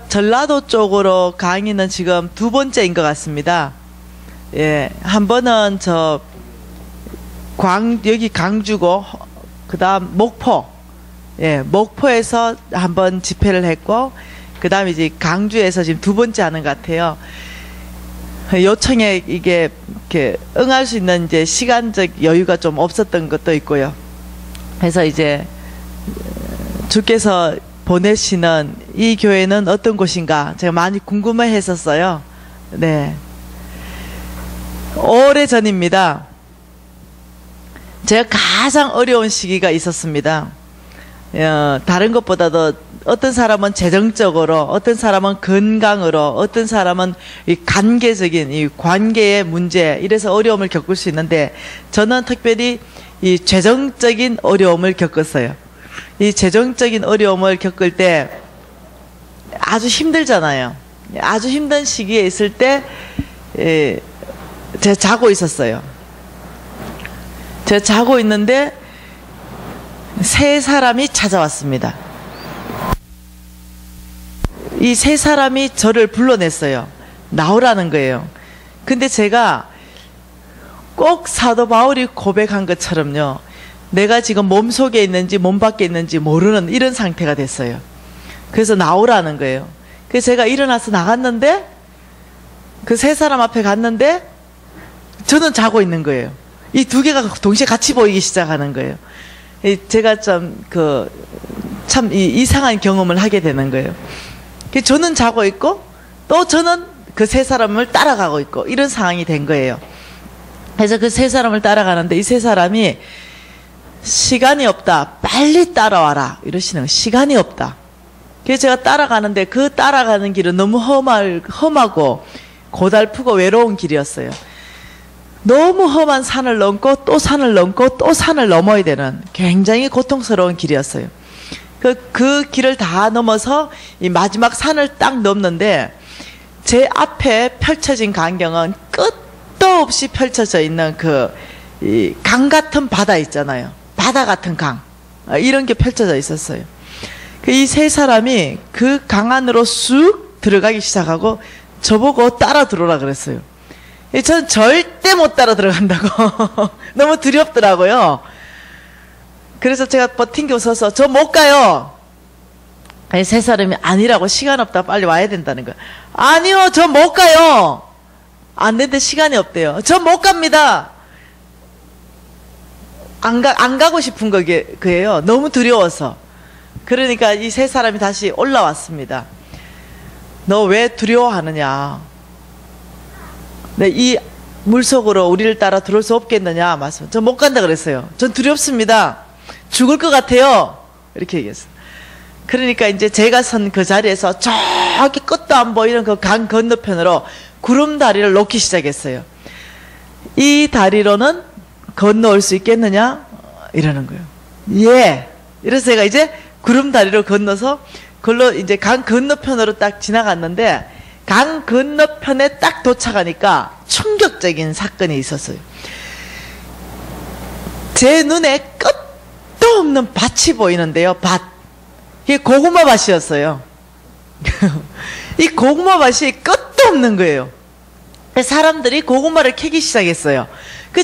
전라도 쪽으로 강의는 지금 두 번째인 것 같습니다. 예, 한 번은 여기 광주고, 그 다음 목포, 예, 목포에서 한 번 집회를 했고, 그 다음 이제 강주에서 지금 두 번째 하는 것 같아요. 요청에 이게 이렇게 응할 수 있는 이제 시간적 여유가 좀 없었던 것도 있고요. 그래서 이제 주께서 보내시는 이 교회는 어떤 곳인가 제가 많이 궁금해 했었어요. 네. 오래전입니다. 제가 가장 어려운 시기가 있었습니다. 다른 것보다도 어떤 사람은 재정적으로, 어떤 사람은 건강으로, 어떤 사람은 이 관계적인 이 관계의 문제, 이래서 어려움을 겪을 수 있는데, 저는 특별히 이 재정적인 어려움을 겪었어요. 이 재정적인 어려움을 겪을 때 아주 힘들잖아요. 아주 힘든 시기에 있을 때 제가 자고 있었어요. 제가 자고 있는데 세 사람이 찾아왔습니다. 이 세 사람이 저를 불러냈어요. 나오라는 거예요. 근데 제가 꼭 사도 바울이 고백한 것처럼요, 내가 지금 몸속에 있는지 몸 밖에 있는지 모르는 이런 상태가 됐어요. 그래서 나오라는 거예요. 그래서 제가 일어나서 나갔는데, 그 세 사람 앞에 갔는데 저는 자고 있는 거예요. 이 두 개가 동시에 같이 보이기 시작하는 거예요. 제가 참 이상한 경험을 하게 되는 거예요. 저는 자고 있고 또 저는 그 세 사람을 따라가고 있고, 이런 상황이 된 거예요. 그래서 그 세 사람을 따라가는데 이 세 사람이 시간이 없다, 빨리 따라와라 이러시는 거예요. 시간이 없다. 그래서 제가 따라가는데 그 따라가는 길은 너무 험하고 고달프고 외로운 길이었어요. 너무 험한 산을 넘고 또 산을 넘고 또 산을 넘어야 되는 굉장히 고통스러운 길이었어요. 그 길을 다 넘어서 이 마지막 산을 딱 넘는데, 제 앞에 펼쳐진 광경은 끝도 없이 펼쳐져 있는 이 강 같은 바다 있잖아요. 바다 같은 강. 이런 게 펼쳐져 있었어요. 이 세 사람이 그 강 안으로 쑥 들어가기 시작하고 저보고 따라 들어오라 그랬어요. 저는 절대 못 따라 들어간다고. 너무 두렵더라고요. 그래서 제가 버틴 서서 저 못 가요. 세 사람이 아니라고, 시간 없다, 빨리 와야 된다는 거예요. 아니요, 저 못 가요. 안 되는데 시간이 없대요. 저 못 갑니다. 안 가고 싶은 거예요. 너무 두려워서. 그러니까 이 세 사람이 다시 올라왔습니다. 너 왜 두려워하느냐? 네, 이 물속으로 우리를 따라 들어올 수 없겠느냐? 말씀. 저 못 간다 그랬어요. 전 두렵습니다. 죽을 것 같아요. 이렇게 얘기했어요. 그러니까 이제 제가 선 그 자리에서 저기 끝도 안 보이는 그 강 건너편으로 구름다리를 놓기 시작했어요. 이 다리로는 건너올 수 있겠느냐? 이러는 거예요. 예. 이래서 제가 이제 구름다리로 건너서 그걸로 이제 강 건너편으로 딱 지나갔는데, 강 건너편에 딱 도착하니까 충격적인 사건이 있었어요. 제 눈에 끝도 없는 밭이 보이는데요. 밭. 이게 고구마 밭이었어요. 이 고구마 밭이 끝도 없는 거예요. 사람들이 고구마를 캐기 시작했어요.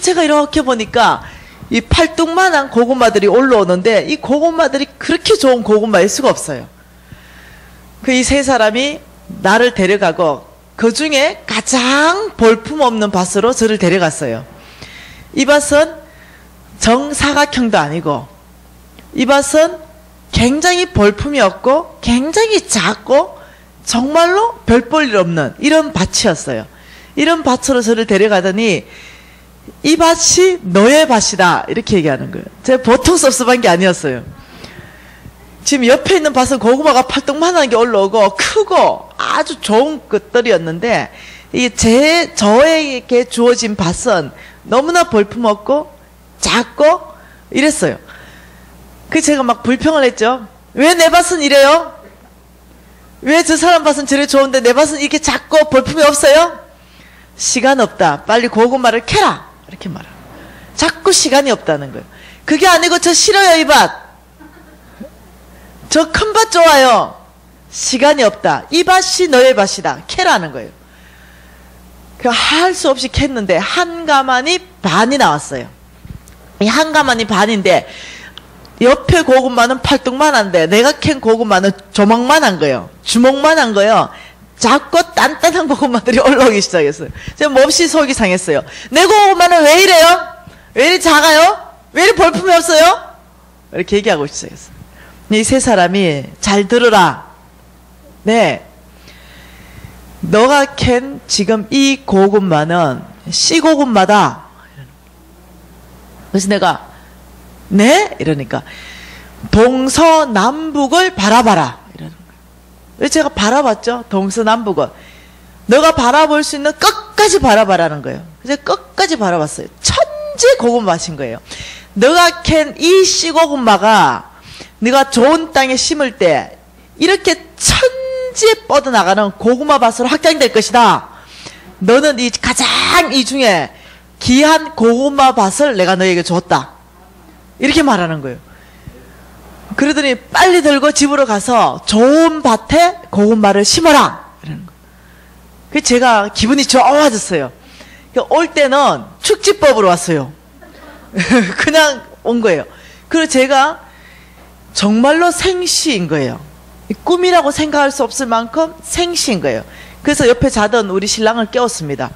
제가 이렇게 보니까 이 팔뚝만한 고구마들이 올라오는데, 이 고구마들이 그렇게 좋은 고구마일 수가 없어요. 이 세 사람이 나를 데려가고 그 중에 가장 볼품없는 밭으로 저를 데려갔어요. 이 밭은 정사각형도 아니고, 이 밭은 굉장히 볼품이 없고 굉장히 작고 정말로 별 볼 일 없는 이런 밭이었어요. 이런 밭으로 저를 데려가더니 이 밭이 너의 밭이다 이렇게 얘기하는 거예요. 제가 보통 섭섭한 게 아니었어요. 지금 옆에 있는 밭은 고구마가 팔뚝만한 게 올라오고 크고 아주 좋은 것들이었는데, 이게 저에게 주어진 밭은 너무나 볼품없고 작고 이랬어요. 제가 막 불평을 했죠. 왜 내 밭은 이래요? 왜 저 사람 밭은 저래 좋은데 내 밭은 이렇게 작고 볼품이 없어요? 시간 없다, 빨리 고구마를 캐라 이렇게 말해요. 자꾸 시간이 없다는 거예요. 그게 아니고 저 싫어요, 이 밭. 저 큰 밭 좋아요. 시간이 없다. 이 밭이 너의 밭이다. 캐라는 거예요. 그 할 수 없이 캤는데 한 가마니 반이 나왔어요. 이 한 가마니 반인데 옆에 고구마는 팔뚝만한데 내가 캔 고구마는 조망만한 거예요. 주먹만한 거예요. 작고 단단한 고구마들이 올라오기 시작했어요. 제가 몹시 속이 상했어요. 내 고구마는 왜 이래요? 왜 이리 작아요? 왜 이리 볼품이 없어요? 이렇게 얘기하고 시작했어요. 이 세 사람이 잘 들으라. 네, 너가 캔 지금 이 고구마는 씨고구마다. 그래서 내가 네? 이러니까 동서남북을 바라봐라 이러는 거예요. 제가 바라봤죠. 동서남북을 너가 바라볼 수 있는 끝까지 바라봐라는 거예요. 그래서 끝까지 바라봤어요. 천지 고구마신 거예요. 너가 캔 이 씨고구마가 네가 좋은 땅에 심을 때 이렇게 천지에 뻗어나가는 고구마 밭으로 확장될 것이다. 너는 이 가장 이 중에 귀한 고구마 밭을 내가 너에게 줬다. 이렇게 말하는 거예요. 그러더니 빨리 들고 집으로 가서 좋은 밭에 고구마를 심어라. 이러는 거예요. 그래서 제가 기분이 좋아졌어요. 올 때는 축지법으로 왔어요. 그냥 온 거예요. 그리고 제가 정말로 생시인 거예요. 꿈이라고 생각할 수 없을 만큼 생시인 거예요. 그래서 옆에 자던 우리 신랑을 깨웠습니다.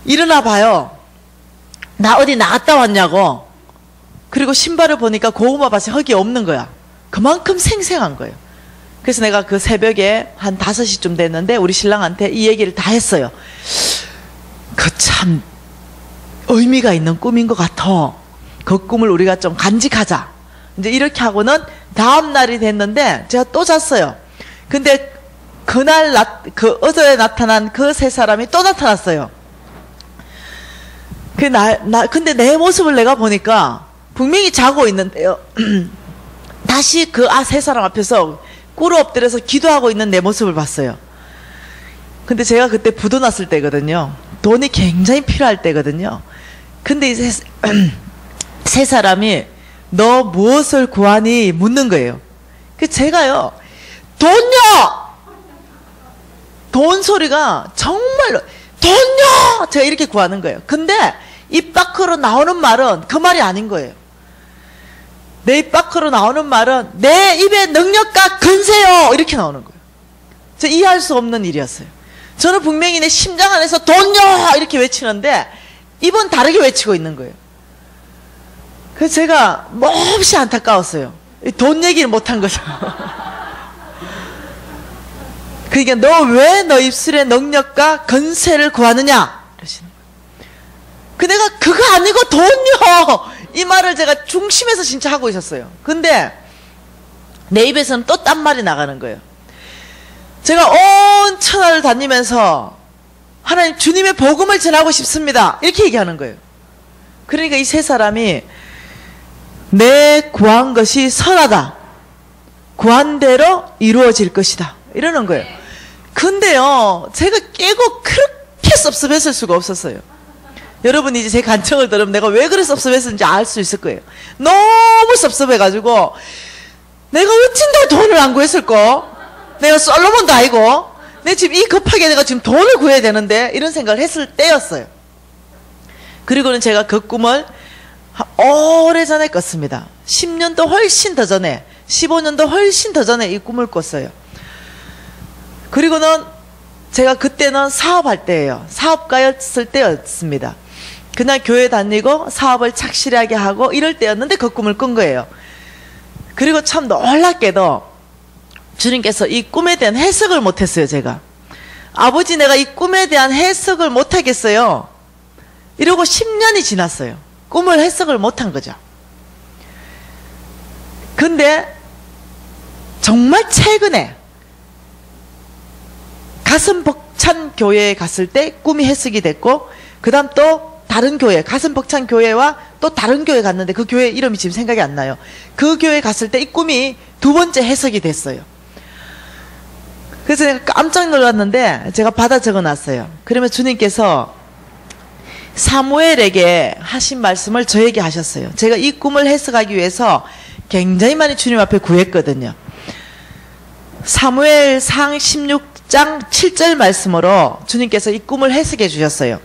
일어나 봐요. 나 어디 나갔다 왔냐고. 그리고 신발을 보니까 고구마 밭에 흙이 없는 거야. 그만큼 생생한 거예요. 그래서 내가 그 새벽에 한 5시쯤 됐는데 우리 신랑한테 이 얘기를 다 했어요. 그 참 의미가 있는 꿈인 것 같아. 그 꿈을 우리가 좀 간직하자. 이제 이렇게 하고는 다음 날이 됐는데 제가 또 잤어요. 근데 그날 어제 나타난 그 세 사람이 또 나타났어요. 근데 내 모습을 내가 보니까 분명히 자고 있는데요. 다시 그 세 사람 앞에서 꿇어 엎드려서 기도하고 있는 내 모습을 봤어요. 근데 제가 그때 부도 났을 때거든요. 돈이 굉장히 필요할 때거든요. 근데 이 세 사람이 너 무엇을 구하니 묻는 거예요. 그 제가요, 돈요! 돈 소리가 정말로 돈요! 제가 이렇게 구하는 거예요. 근데 입 밖으로 나오는 말은 그 말이 아닌 거예요. 내 입 밖으로 나오는 말은 내 입의 능력과 근세요! 이렇게 나오는 거예요. 저 이해할 수 없는 일이었어요. 저는 분명히 내 심장 안에서 돈요! 이렇게 외치는데 입은 다르게 외치고 있는 거예요. 그래서 제가 몹시 안타까웠어요. 돈 얘기를 못한 거죠. 그러니까 너 왜 너 입술의 능력과 근세를 구하느냐? 이러시는 거예요. 내가 그거 아니고 돈요! 이 말을 제가 중심에서 진짜 하고 있었어요. 근데 내 입에서는 또 딴 말이 나가는 거예요. 제가 온 천하를 다니면서 하나님 주님의 복음을 전하고 싶습니다. 이렇게 얘기하는 거예요. 그러니까 이 세 사람이 내 구한 것이 선하다. 구한 대로 이루어질 것이다. 이러는 거예요. 근데요, 제가 깨고 그렇게 섭섭했을 수가 없었어요. 여러분이 이제 제 간청을 들으면 내가 왜 그래 섭섭했는지 알 수 있을 거예요. 너무 섭섭해가지고 내가 어쩐다 돈을 안 구했을까? 내가 솔로몬도 아니고 내 지금 이 급하게 내가 지금 돈을 구해야 되는데 이런 생각을 했을 때였어요. 그리고는 제가 그 꿈을 오래전에 꿨습니다. 10년도 훨씬 더 전에, 15년도 훨씬 더 전에 이 꿈을 꿨어요. 그리고는 제가 그때는 사업할 때예요. 사업가였을 때였습니다. 그날 교회 다니고 사업을 착실하게 하고 이럴 때였는데 그 꿈을 꾼 거예요. 그리고 참 놀랍게도 주님께서 이 꿈에 대한 해석을 못했어요. 제가 아버지 내가 이 꿈에 대한 해석을 못하겠어요 이러고 10년이 지났어요. 꿈을 해석을 못한 거죠. 근데 정말 최근에 가슴 벅찬 교회에 갔을 때 꿈이 해석이 됐고, 그 다음 또 다른 교회, 가슴 벅찬 교회와 또 다른 교회 갔는데 그 교회 이름이 지금 생각이 안 나요. 그 교회 갔을 때 이 꿈이 두 번째 해석이 됐어요. 그래서 제가 깜짝 놀랐는데 제가 받아 적어 놨어요. 그러면 주님께서 사무엘에게 하신 말씀을 저에게 하셨어요. 제가 이 꿈을 해석하기 위해서 굉장히 많이 주님 앞에 구했거든요. 사무엘상 16장 7절 말씀으로 주님께서 이 꿈을 해석해 주셨어요.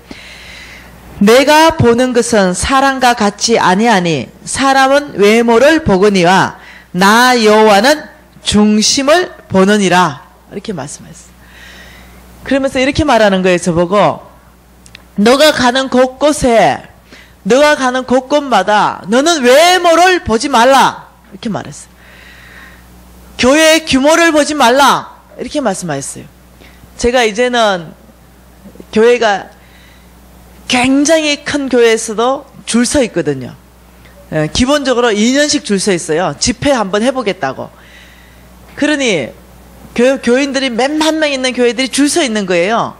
내가 보는 것은 사람과 같이 아니하니 사람은 외모를 보거니와 나 여호와는 중심을 보느니라. 이렇게 말씀하셨어요. 그러면서 이렇게 말하는 거예요. 저보고 너가 가는 곳곳에 너가 가는 곳곳마다 너는 외모를 보지 말라. 이렇게 말했어요. 교회의 규모를 보지 말라. 이렇게 말씀하셨어요. 제가 이제는 교회가 굉장히 큰 교회에서도 줄 서 있거든요. 기본적으로 2년씩 줄 서 있어요. 집회 한번 해보겠다고. 그러니 교인들이 몇만 명 있는 교회들이 줄 서 있는 거예요.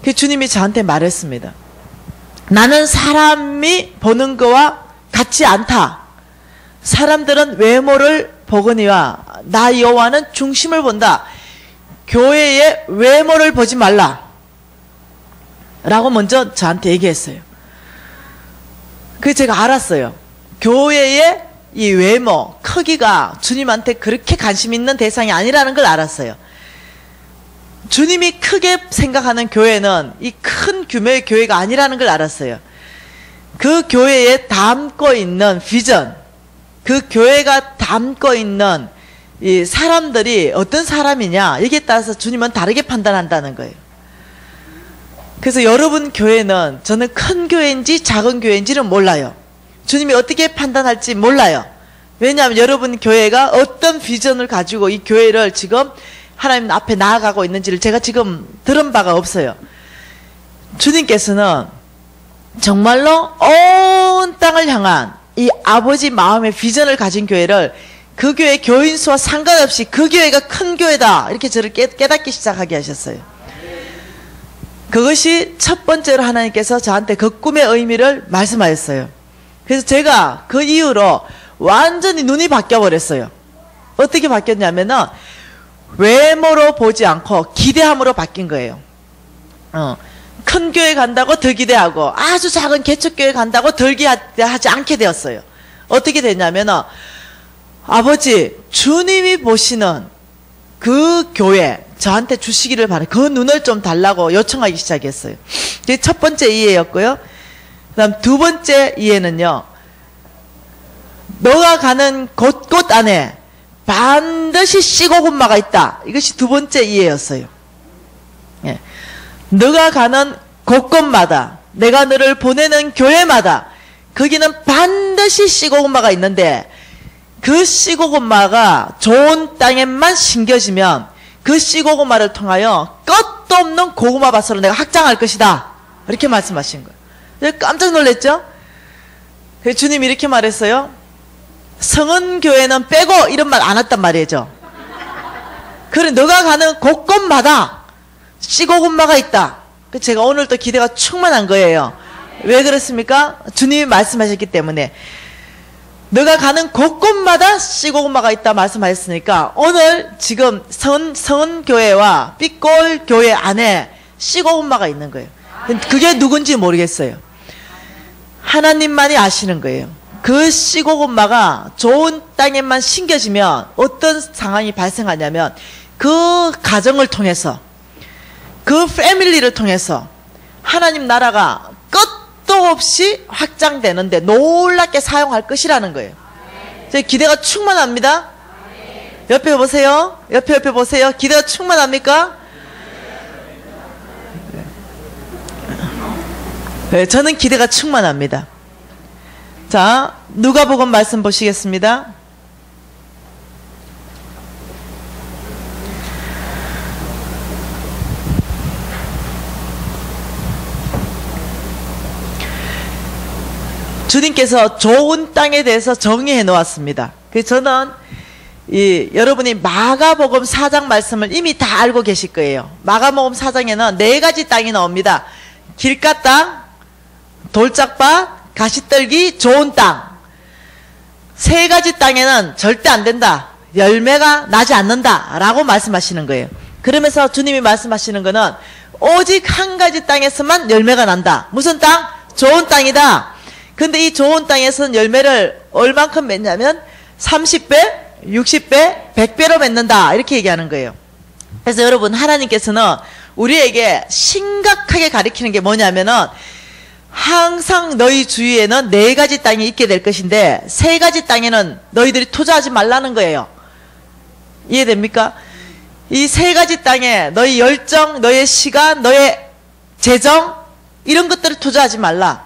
그 주님이 저한테 말했습니다. 나는 사람이 보는 거와 같지 않다. 사람들은 외모를 보거니와 나 여호와는 중심을 본다. 교회의 외모를 보지 말라. 라고 먼저 저한테 얘기했어요. 그래서 제가 알았어요. 교회의 이 외모, 크기가 주님한테 그렇게 관심 있는 대상이 아니라는 걸 알았어요. 주님이 크게 생각하는 교회는 이 큰 규모의 교회가 아니라는 걸 알았어요. 그 교회에 담고 있는 비전, 그 교회가 담고 있는 이 사람들이 어떤 사람이냐, 여기에 따라서 주님은 다르게 판단한다는 거예요. 그래서 여러분 교회는 저는 큰 교회인지 작은 교회인지는 몰라요. 주님이 어떻게 판단할지 몰라요. 왜냐하면 여러분 교회가 어떤 비전을 가지고 이 교회를 지금 하나님 앞에 나아가고 있는지를 제가 지금 들은 바가 없어요. 주님께서는 정말로 온 땅을 향한 이 아버지 마음의 비전을 가진 교회를 그 교회 교인 수와 상관없이 그 교회가 큰 교회다 이렇게 저를 깨닫기 시작하게 하셨어요. 그것이 첫 번째로 하나님께서 저한테 그 꿈의 의미를 말씀하셨어요. 그래서 제가 그 이후로 완전히 눈이 바뀌어버렸어요. 어떻게 바뀌었냐면은 외모로 보지 않고 기대함으로 바뀐 거예요. 큰 교회 간다고 더 기대하고 아주 작은 개척교회 간다고 덜 기대하지 않게 되었어요. 어떻게 됐냐면은 아버지 주님이 보시는 그 교회 저한테 주시기를 바래. 그 눈을 좀 달라고 요청하기 시작했어요. 이게 첫 번째 이해였고요. 그 다음 두 번째 이해는요. 너가 가는 곳곳 안에 반드시 씨고군마가 있다. 이것이 두 번째 이해였어요. 예. 너가 가는 곳곳마다 내가 너를 보내는 교회마다 거기는 반드시 씨고군마가 있는데 그 씨고군마가 좋은 땅에만 심겨지면 그 씨고구마를 통하여 끝도 없는 고구마 밭으로 내가 확장할 것이다. 이렇게 말씀하신 거예요. 깜짝 놀랐죠? 주님이 이렇게 말했어요. 성은교회는 빼고 이런 말 안 했단 말이죠. 그래 너가 가는 곳곳마다 씨고구마가 있다. 제가 오늘 또 기대가 충만한 거예요. 왜 그렇습니까? 주님이 말씀하셨기 때문에. 너가 가는 곳곳마다 씨고구마가 있다 말씀하셨으니까 오늘 지금 성은교회와 삐꼴교회 안에 씨고구마가 있는 거예요. 그게 누군지 모르겠어요. 하나님만이 아시는 거예요. 그 씨고구마가 좋은 땅에만 심겨지면 어떤 상황이 발생하냐면 그 가정을 통해서 그 패밀리를 통해서 하나님 나라가 끝도 없이 확장되는데 놀랍게 사용할 것이라는 거예요. 제 기대가 충만합니다. 옆에 보세요. 옆에 보세요. 기대가 충만합니까? 네, 저는 기대가 충만합니다. 자, 누가복음 말씀 보시겠습니다. 주님께서 좋은 땅에 대해서 정의해 놓았습니다. 그래서 저는 여러분이 마가복음 4장 말씀을 이미 다 알고 계실 거예요. 마가복음 4장에는 4가지 땅이 나옵니다. 길가 땅, 돌짝밭, 가시떨기, 좋은 땅. 3가지 땅에는 절대 안 된다. 열매가 나지 않는다. 라고 말씀하시는 거예요. 그러면서 주님이 말씀하시는 거는 오직 1가지 땅에서만 열매가 난다. 무슨 땅? 좋은 땅이다. 근데 이 좋은 땅에서는 열매를 얼만큼 맺냐면 30배, 60배, 100배로 맺는다. 이렇게 얘기하는 거예요. 그래서 여러분, 하나님께서는 우리에게 심각하게 가리키는 게 뭐냐면은 항상 너희 주위에는 4가지 땅이 있게 될 것인데 3가지 땅에는 너희들이 투자하지 말라는 거예요. 이해됩니까? 이 3가지 땅에 너희 열정, 너의 시간, 너의 재정 이런 것들을 투자하지 말라.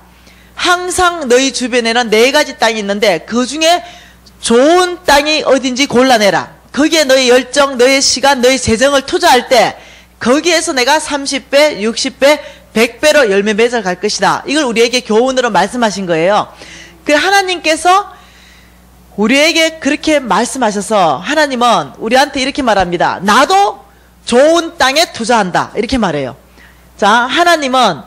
항상 너희 주변에는 4가지 땅이 있는데 그 중에 좋은 땅이 어딘지 골라내라. 거기에 너의 열정, 너의 시간, 너의 재정을 투자할 때 거기에서 내가 30배, 60배, 100배로 열매 맺어 갈 것이다. 이걸 우리에게 교훈으로 말씀하신 거예요. 그 하나님께서 우리에게 그렇게 말씀하셔서 하나님은 우리한테 이렇게 말합니다. 나도 좋은 땅에 투자한다. 이렇게 말해요. 자, 하나님은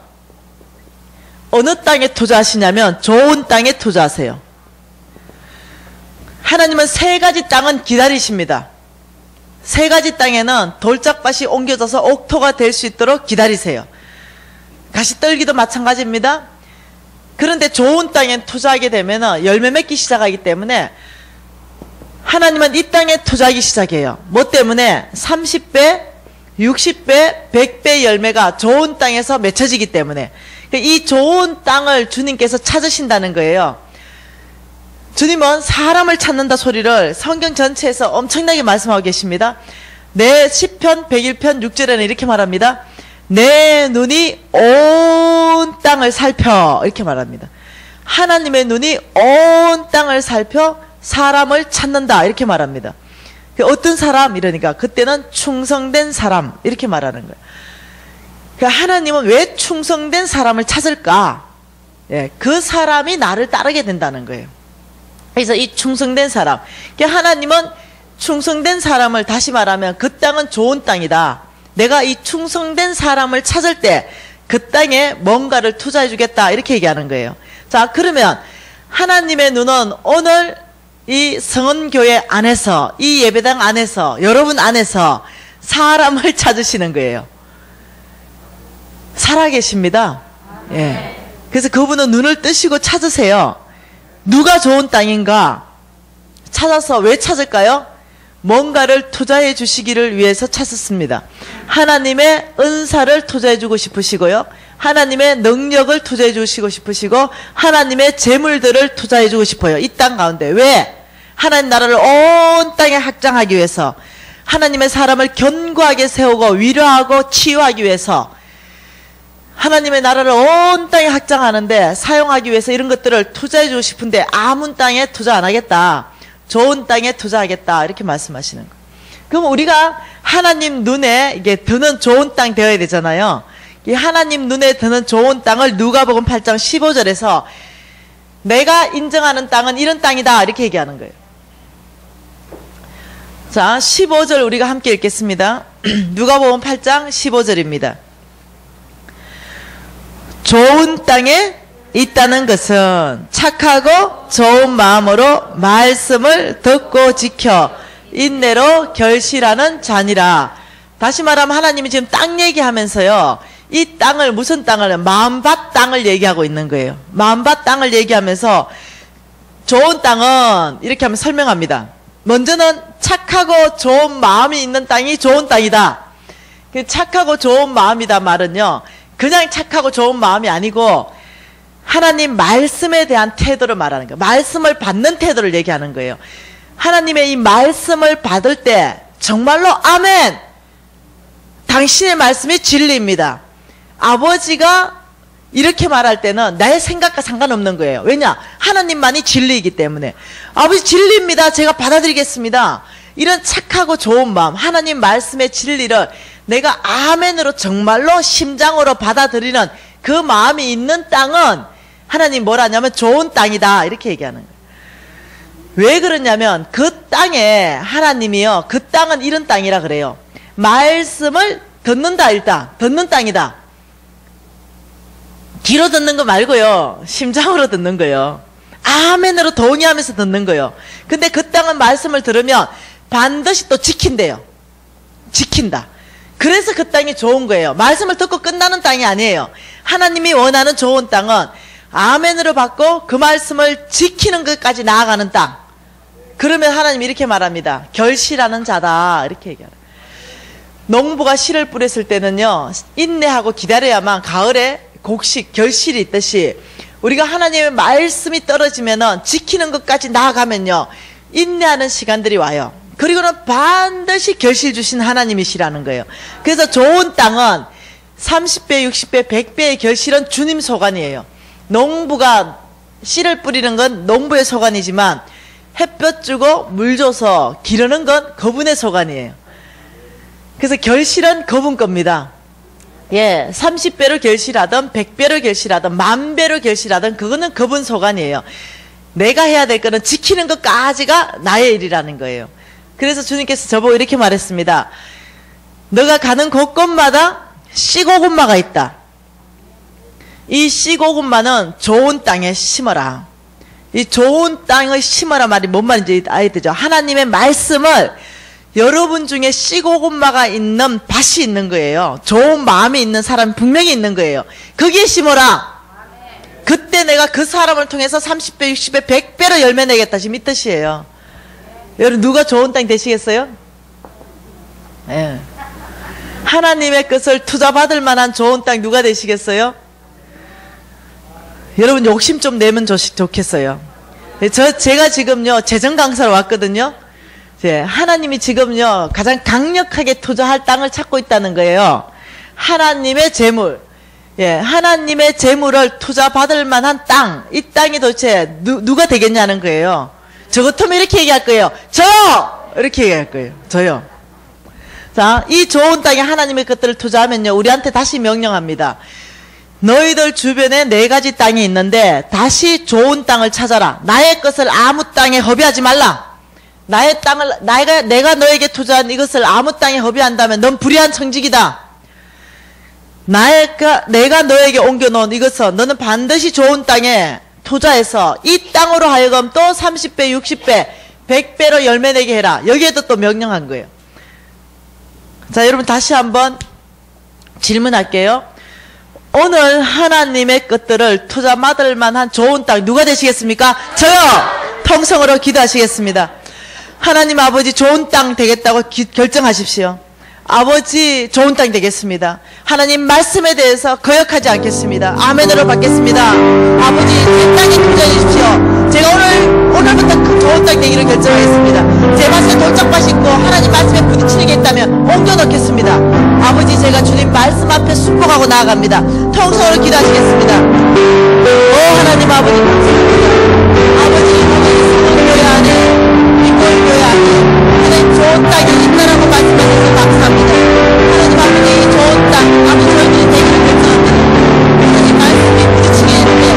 어느 땅에 투자하시냐면 좋은 땅에 투자하세요. 하나님은 3가지 땅은 기다리십니다. 3가지 땅에는 돌짝밭이 옮겨져서 옥토가 될 수 있도록 기다리세요. 가시떨기도 마찬가지입니다. 그런데 좋은 땅에 투자하게 되면 열매 맺기 시작하기 때문에 하나님은 이 땅에 투자하기 시작해요. 뭐 때문에? 30배, 60배, 100배 열매가 좋은 땅에서 맺혀지기 때문에 이 좋은 땅을 주님께서 찾으신다는 거예요. 주님은 사람을 찾는다 소리를 성경 전체에서 엄청나게 말씀하고 계십니다. 내 시편 101편 6절에는 이렇게 말합니다. 내 눈이 온 땅을 살펴 이렇게 말합니다. 하나님의 눈이 온 땅을 살펴 사람을 찾는다 이렇게 말합니다. 어떤 사람? 이러니까 그때는 충성된 사람 이렇게 말하는 거예요. 하나님은 왜 충성된 사람을 찾을까? 예, 그 사람이 나를 따르게 된다는 거예요. 그래서 이 충성된 사람, 하나님은 충성된 사람을 다시 말하면 그 땅은 좋은 땅이다. 내가 이 충성된 사람을 찾을 때 그 땅에 뭔가를 투자해 주겠다 이렇게 얘기하는 거예요. 자, 그러면 하나님의 눈은 오늘 이 성은교회 안에서 이 예배당 안에서 여러분 안에서 사람을 찾으시는 거예요. 살아계십니다. 예. 그래서 그분은 눈을 뜨시고 찾으세요. 누가 좋은 땅인가 찾아서 왜 찾을까요? 뭔가를 투자해 주시기를 위해서 찾았습니다. 하나님의 은사를 투자해 주고 싶으시고요. 하나님의 능력을 투자해 주시고 싶으시고 하나님의 재물들을 투자해 주고 싶어요. 이 땅 가운데. 왜? 하나님 나라를 온 땅에 확장하기 위해서 하나님의 사람을 견고하게 세우고 위로하고 치유하기 위해서 하나님의 나라를 온 땅에 확장하는데 사용하기 위해서 이런 것들을 투자해 주고 싶은데 아무 땅에 투자 안 하겠다. 좋은 땅에 투자하겠다. 이렇게 말씀하시는 거예요. 그럼 우리가 하나님 눈에 이게 드는 좋은 땅 되어야 되잖아요. 이 하나님 눈에 드는 좋은 땅을 누가복음 8장 15절에서 내가 인정하는 땅은 이런 땅이다. 이렇게 얘기하는 거예요. 자, 15절 우리가 함께 읽겠습니다. 누가복음 8장 15절입니다. 좋은 땅에 있다는 것은 착하고 좋은 마음으로 말씀을 듣고 지켜 인내로 결실하는 자니라. 다시 말하면 하나님이 지금 땅 얘기하면서요, 이 땅을 무슨 땅을? 마음밭 땅을 얘기하고 있는 거예요. 마음밭 땅을 얘기하면서 좋은 땅은 이렇게 하면 설명합니다. 먼저는 착하고 좋은 마음이 있는 땅이 좋은 땅이다. 착하고 좋은 마음이다 말은요, 그냥 착하고 좋은 마음이 아니고 하나님 말씀에 대한 태도를 말하는 거예요. 말씀을 받는 태도를 얘기하는 거예요. 하나님의 이 말씀을 받을 때 정말로 아멘! 당신의 말씀이 진리입니다. 아버지가 이렇게 말할 때는 나의 생각과 상관없는 거예요. 왜냐? 하나님만이 진리이기 때문에. 아버지 진리입니다. 제가 받아들이겠습니다. 이런 착하고 좋은 마음, 하나님 말씀의 진리를 내가 아멘으로 정말로 심장으로 받아들이는 그 마음이 있는 땅은 하나님 뭐라냐면 좋은 땅이다. 이렇게 얘기하는 거예요. 왜 그러냐면 그 땅에 하나님이요, 그 땅은 이런 땅이라 그래요. 말씀을 듣는다. 일단 듣는 땅이다. 귀로 듣는 거 말고요, 심장으로 듣는 거예요. 아멘으로 동의하면서 듣는 거예요. 근데 그 땅은 말씀을 들으면 반드시 또 지킨대요. 지킨다. 그래서 그 땅이 좋은 거예요. 말씀을 듣고 끝나는 땅이 아니에요. 하나님이 원하는 좋은 땅은 아멘으로 받고 그 말씀을 지키는 것까지 나아가는 땅. 그러면 하나님이 이렇게 말합니다. 결실하는 자다. 이렇게 얘기하라. 농부가 씨를 뿌렸을 때는요, 인내하고 기다려야만 가을에 곡식, 결실이 있듯이 우리가 하나님의 말씀이 떨어지면은 지키는 것까지 나아가면요, 인내하는 시간들이 와요. 그리고는 반드시 결실 주신 하나님이시라는 거예요. 그래서 좋은 땅은 30배, 60배, 100배의 결실은 주님 소관이에요. 농부가 씨를 뿌리는 건 농부의 소관이지만 햇볕 주고 물 줘서 기르는 건 그분의 소관이에요. 그래서 결실은 그분 겁니다. 예, 30배로 결실하든 100배로 결실하든 10,000배로 결실하든 그거는 그분 소관이에요. 내가 해야 될 거는 지키는 것까지가 나의 일이라는 거예요. 그래서 주님께서 저보고 이렇게 말했습니다. 너가 가는 곳곳마다 씨고구마가 있다. 이 씨고구마는 좋은 땅에 심어라. 이 좋은 땅에 심어라 말이 뭔 말인지 알겠죠? 하나님의 말씀을 여러분 중에 씨고구마가 있는 밭이 있는 거예요. 좋은 마음이 있는 사람이 분명히 있는 거예요. 거기에 심어라. 그때 내가 그 사람을 통해서 30배, 60배, 100배로 열매 내겠다. 지금 이 뜻이에요. 여러분 누가 좋은 땅 되시겠어요? 예. 하나님의 것을 투자받을 만한 좋은 땅 누가 되시겠어요? 여러분 욕심 좀 내면 좋겠어요. 제가 지금요 재정 강사로 왔거든요. 하나님이 지금요 가장 강력하게 투자할 땅을 찾고 있다는 거예요. 하나님의 재물, 하나님의 재물을 투자받을 만한 땅, 이 땅이 도대체 누가 되겠냐는 거예요. 저 같으면 이렇게 얘기할 거예요. 저요! 이렇게 얘기할 거예요. 저요. 자, 이 좋은 땅에 하나님의 것들을 투자하면요 우리한테 다시 명령합니다. 너희들 주변에 4가지 땅이 있는데 다시 좋은 땅을 찾아라. 나의 것을 아무 땅에 허비하지 말라. 나의 땅을 내가 너에게 투자한 이것을 아무 땅에 허비한다면 넌 불의한 청직이다. 내가 너에게 옮겨놓은 이것은 너는 반드시 좋은 땅에 투자해서 이 땅으로 하여금 또 30배, 60배, 100배로 열매 내게 해라. 여기에도 또 명령한 거예요. 자, 여러분 다시 한번 질문할게요. 오늘 하나님의 것들을 투자받을 만한 좋은 땅 누가 되시겠습니까? 저요! 통성으로 기도하시겠습니다. 하나님 아버지 좋은 땅 되겠다고 결정하십시오. 아버지 좋은 땅 되겠습니다. 하나님 말씀에 대해서 거역하지 않겠습니다. 아멘으로 받겠습니다. 아버지 제 땅에 투자해 주십시오. 제가 오늘부터 그 좋은 땅 되기를 결정하겠습니다. 제 맛에 돌짝밭 있고 하나님 말씀에 부딪히는 게 있다면 옮겨 놓겠습니다. 아버지 제가 주님 말씀 앞에 순복하고 나아갑니다. 통성으로 기도하시겠습니다. 오 하나님 아버지 감사합니다. 아버지 오늘 교회 안에 이골 교회 안에 하나님 좋은 땅이 있다라고 말씀하셔서 감사합니다. 하나님 아버지 이 좋은 땅 아버지 저희들이 되기를 결정합니다. 하나님 말씀에 부딪히게 해주세요.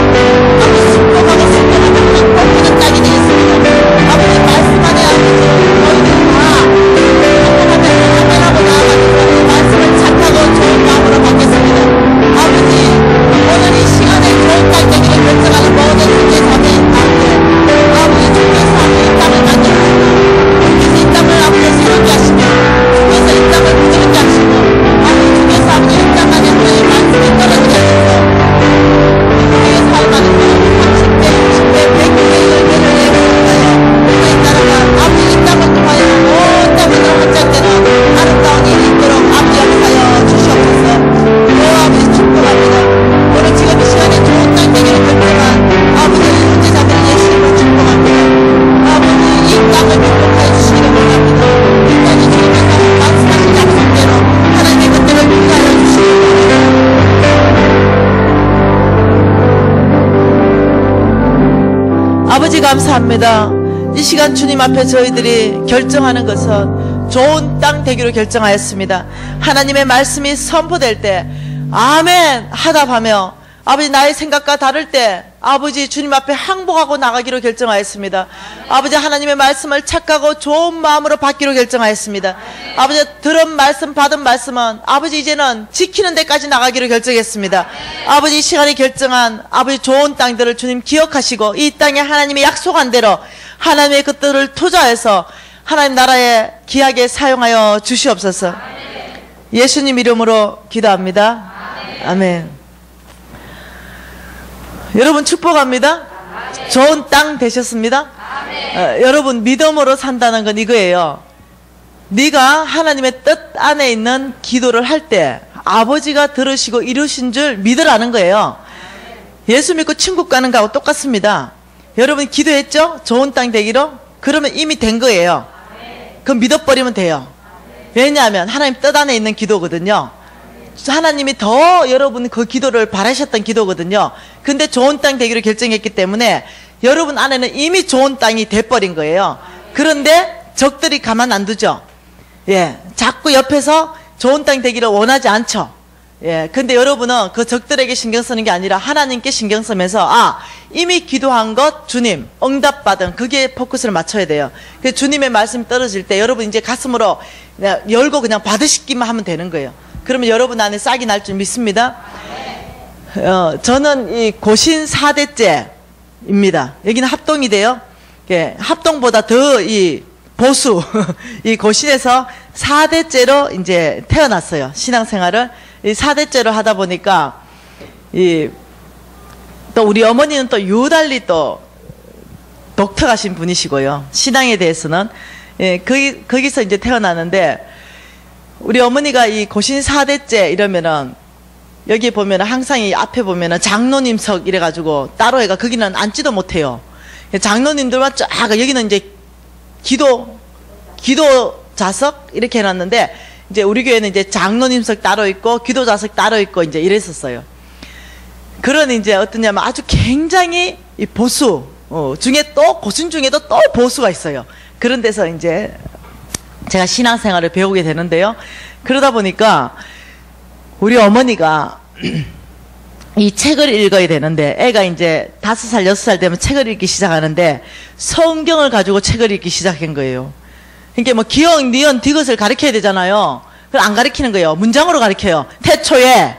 아버지 순복하고 순복하면 복되는 땅이 되겠습니다. 아버지 말씀 안에 아버지 저희들이 다 순복하면서 하나님하고 나아가면서 말씀을 착하고 좋은 마음으로 받겠습니다. 아버지 오늘 이 시간에 좋은 땅 되기를 결정하는 모든 주의 자매 가운데 아버지 주께서 이 땅을 만들어주시고 주께서 이 땅을 아버지 새롭게 하시고 주께서 이 땅을 부드럽게 하시고 아버지 주께서 아버지 이 땅 안에 하나님의 말씀이 떨어지게 하셔서 우리의 삶 안에서 30배, 60배, 100배 열매를 내겠습니다요. 하나님 나라가 아버지 이 땅을 통하여 온 땅을 확장되는 아름다운 일이 있도록 아버지 역사여 주시옵소서. 오 아버지 축복합니다. 오늘 지금 이 시간에 좋은 땅 되기를 결정한 아버지 형제 자매를 예수님으로 축복합니다. 아버지 이 땅을 축복하여 주시기를 원합니다. 이 땅이 주님께서 말씀하신 약속대로 하나님의 것들을 투자하여 주시기를 원합니다. 아버지 감사합니다. 이 시간 주님 앞에 저희들이 결정하는 것은 좋은 땅 되기로 결정하였습니다. 하나님의 말씀이 선포될 때 아멘 하답하며 아버지 나의 생각과 다를 때 아버지 주님 앞에 항복하고 나가기로 결정하였습니다. 아버지 하나님의 말씀을 착하고 좋은 마음으로 받기로 결정하였습니다. 아버지 들은 말씀 받은 말씀은 아버지 이제는 지키는 데까지 나가기로 결정했습니다. 아버지 이 시간에 결정한 아버지 좋은 땅들을 주님 기억하시고 이 땅에 하나님의 약속한 대로 하나님의 것들을 투자해서 하나님 나라에 귀하게 사용하여 주시옵소서. 예수님 이름으로 기도합니다. 아멘. 여러분 축복합니다. 좋은 땅 되셨습니다. 여러분, 믿음으로 산다는 건 이거예요. 네가 하나님의 뜻 안에 있는 기도를 할 때 아버지가 들으시고 이루신 줄 믿으라는 거예요. 예수 믿고 천국 가는 거하고 똑같습니다. 여러분 기도했죠? 좋은 땅 되기로? 그러면 이미 된 거예요. 그럼 믿어버리면 돼요. 왜냐하면 하나님 뜻 안에 있는 기도거든요. 하나님이 더 여러분 그 기도를 바라셨던 기도거든요. 근데 좋은 땅 되기로 결정했기 때문에 여러분 안에는 이미 좋은 땅이 돼버린 거예요. 그런데 적들이 가만 안 두죠. 예, 자꾸 옆에서 좋은 땅 되기를 원하지 않죠. 예, 근데 여러분은 그 적들에게 신경 쓰는 게 아니라 하나님께 신경 쓰면서 이미 기도한 것 주님 응답받은 그게 포커스를 맞춰야 돼요. 그 주님의 말씀이 떨어질 때 여러분 이제 가슴으로 그냥 열고 그냥 받으시기만 하면 되는 거예요. 그러면 여러분 안에 싹이 날 줄 믿습니다. 저는 이 고신 4대째입니다. 여기는 합동이 돼요. 예, 합동보다 더 이 보수 이 고신에서 4대째로 이제 태어났어요. 신앙생활을 이 4대째로 하다 보니까 또 우리 어머니는 또 유달리 또 독특하신 분이시고요. 신앙에 대해서는 거기서 이제 태어나는데 우리 어머니가 이 고신 4대째 이러면은 여기 보면은 항상 이 앞에 보면은 장로님석 이래가지고 따로 해가 거기는 앉지도 못해요. 장로님들만 쫙 여기는 이제 기도 좌석 이렇게 해놨는데 이제 우리 교회는 이제 장로님석 따로 있고 기도 좌석 따로 있고 이제 이랬었어요. 그런 이제 어떠냐면 아주 굉장히 이 보수 중에 또 고신 중에도 또 보수가 있어요. 그런 데서 이제 제가 신앙생활을 배우게 되는데요. 그러다 보니까 우리 어머니가 이 책을 읽어야 되는데 애가 이제 5살, 6살 되면 책을 읽기 시작하는데 성경을 가지고 책을 읽기 시작한 거예요. 그러니까 뭐 기억, 니은, 디귿을 가르쳐야 되잖아요. 그걸 안 가르치는 거예요. 문장으로 가르쳐요. 태초에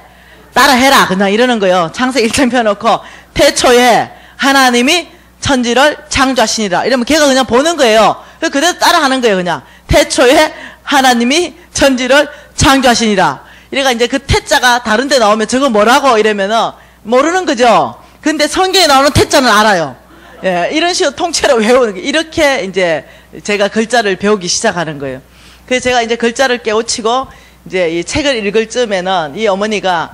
따라해라 그냥 이러는 거예요. 창세기 1장 펴놓고 태초에 하나님이 천지를 창조하시니라 이러면 걔가 그냥 보는 거예요. 그대로 따라하는 거예요. 그냥 태초에 하나님이 천지를 창조하시니라. 이래가 이제 그 태자가 다른 데 나오면 저거 뭐라고 이러면은 모르는 거죠. 근데 성경에 나오는 태자는 알아요. 예, 이런 식으로 통째로 외우는 게 이렇게 이제 제가 글자를 배우기 시작하는 거예요. 그래서 제가 이제 글자를 깨우치고 이제 이 책을 읽을 쯤에는 이 어머니가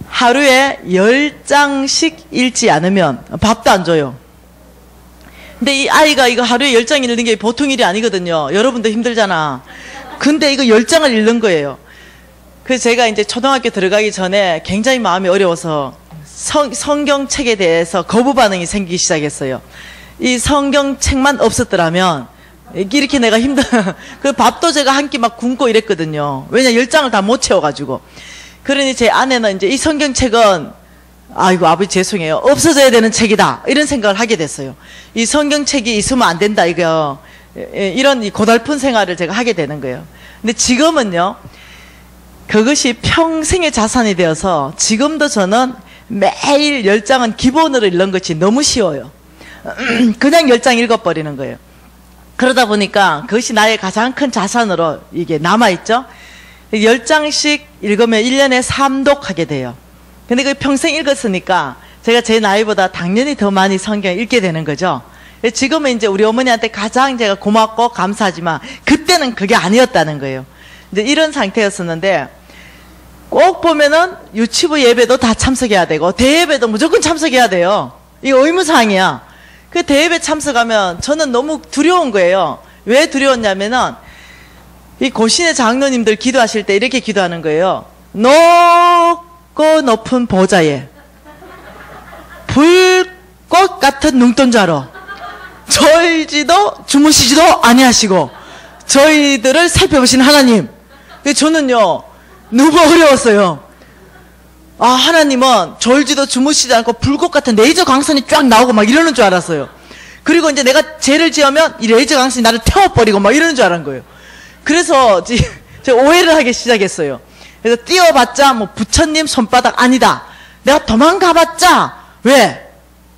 하루에 10장씩 읽지 않으면 밥도 안 줘요. 근데 이 아이가 이거 하루에 10장 읽는 게 보통 일이 아니거든요. 여러분도 힘들잖아. 근데 이거 10장을 읽는 거예요. 그래서 제가 이제 초등학교 들어가기 전에 굉장히 마음이 어려워서 성경책에 대해서 거부 반응이 생기기 시작했어요. 이 성경책만 없었더라면 이렇게 내가 그 밥도 제가 한 끼 막 굶고 이랬거든요. 왜냐 10장을 다 못 채워가지고. 그러니 제 아내는 이제 이 성경책은 아이고 아버지 죄송해요 없어져야 되는 책이다 이런 생각을 하게 됐어요. 이 성경책이 있으면 안 된다 이거 이런 이 고달픈 생활을 제가 하게 되는 거예요. 근데 지금은요 그것이 평생의 자산이 되어서 지금도 저는 매일 10장은 기본으로 읽는 것이 너무 쉬워요. 그냥 10장 읽어버리는 거예요. 그러다 보니까 그것이 나의 가장 큰 자산으로 이게 남아있죠. 10장씩 읽으면 1년에 3독하게 돼요. 근데 그 평생 읽었으니까 제가 제 나이보다 당연히 더 많이 성경을 읽게 되는 거죠. 지금은 이제 우리 어머니한테 가장 제가 고맙고 감사하지만 그때는 그게 아니었다는 거예요. 이제 이런 상태였었는데 꼭 보면은 유치부 예배도 다 참석해야 되고 대예배도 무조건 참석해야 돼요. 이거 의무사항이야. 그 대예배 참석하면 저는 너무 두려운 거예요. 왜 두려웠냐면은 이 고신의 장로님들 기도하실 때 이렇게 기도하는 거예요. 높고 높은 보좌에 불꽃 같은 눈동자로 졸지도 주무시지도 아니하시고 저희들을 살펴보신 하나님. 저는요 너무 어려웠어요. 하나님은 졸지도 주무시지 않고 불꽃 같은 레이저 광선이 쫙 나오고 막 이러는 줄 알았어요. 그리고 이제 내가 죄를 지으면 이 레이저 광선이 나를 태워버리고 막 이러는 줄 알은 거예요. 그래서 제가 오해를 하기 시작했어요. 그래서 뛰어봤자 뭐 부처님 손바닥 아니다. 내가 도망가봤자 왜?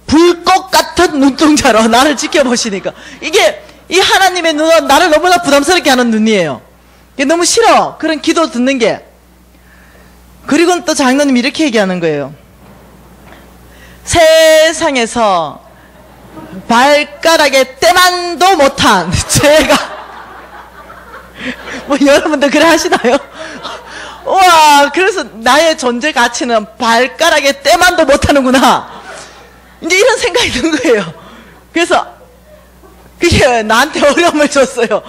불꽃 같은 눈동자로 나를 지켜보시니까 이게 이 하나님의 눈은 나를 너무나 부담스럽게 하는 눈이에요. 이게 너무 싫어. 그런 기도 듣는 게. 그리고 또 장로님이 이렇게 얘기하는 거예요. 세상에서 발가락에 때만도 못한 제가 뭐 여러분들 그래 하시나요? 와, 그래서 나의 존재 가치는 발가락에 때만도 못하는구나, 이제 이런 생각이 든 거예요. 그래서 그게 나한테 어려움을 줬어요.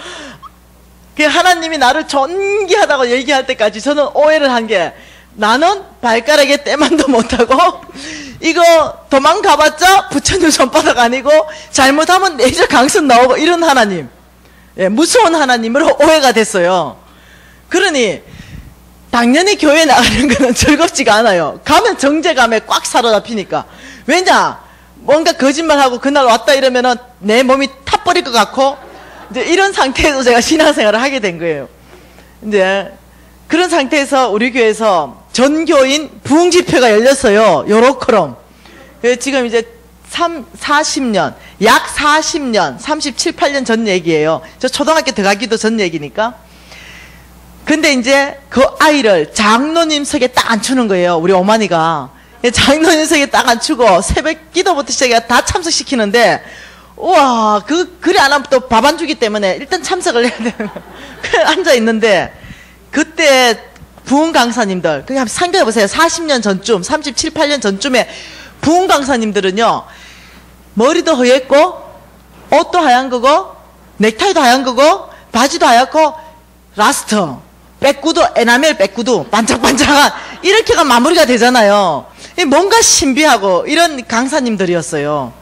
하나님이 나를 존귀하다고 얘기할 때까지 저는 오해를 한 게, 나는 발가락에 때만도 못하고 이거 도망가봤자 부처님 손바닥 아니고 잘못하면 내저 강선 나오고 이런 하나님, 예, 무서운 하나님으로 오해가 됐어요. 그러니 당연히 교회 나가는 거는 즐겁지가 않아요. 가면 정제감에 꽉 사로잡히니까. 왜냐, 뭔가 거짓말하고 그날 왔다 이러면은 내 몸이 타버릴 것 같고, 이제 이런 상태에서 제가 신앙생활을 하게 된 거예요. 이제 그런 상태에서 우리 교회에서 전교인 부흥집회가 열렸어요. 요렇게럼. 지금 이제 40년, 약 40년, 37, 8년 전 얘기예요. 저 초등학교 들어가기도 전 얘기니까. 근데 이제 그 아이를 장로님석에 딱 앉추는 거예요. 우리 어머니가. 장로님석에 딱 앉추고 새벽 기도부터 시작해 다 참석시키는데, 우와, 그래 안 하면 또 밥 안 주기 때문에 일단 참석을 해야 되는 거예요. 그래 앉아 있는데, 그때 부흥 강사님들, 그냥 생각해 보세요. 40년 전쯤, 37, 8년 전쯤에 부흥 강사님들은요, 머리도 허였고, 옷도 하얀 거고, 넥타이도 하얀 거고, 바지도 하얗고, 라스트, 백구두, 에나멜 백구두, 반짝반짝한, 이렇게가 마무리가 되잖아요. 뭔가 신비하고, 이런 강사님들이었어요.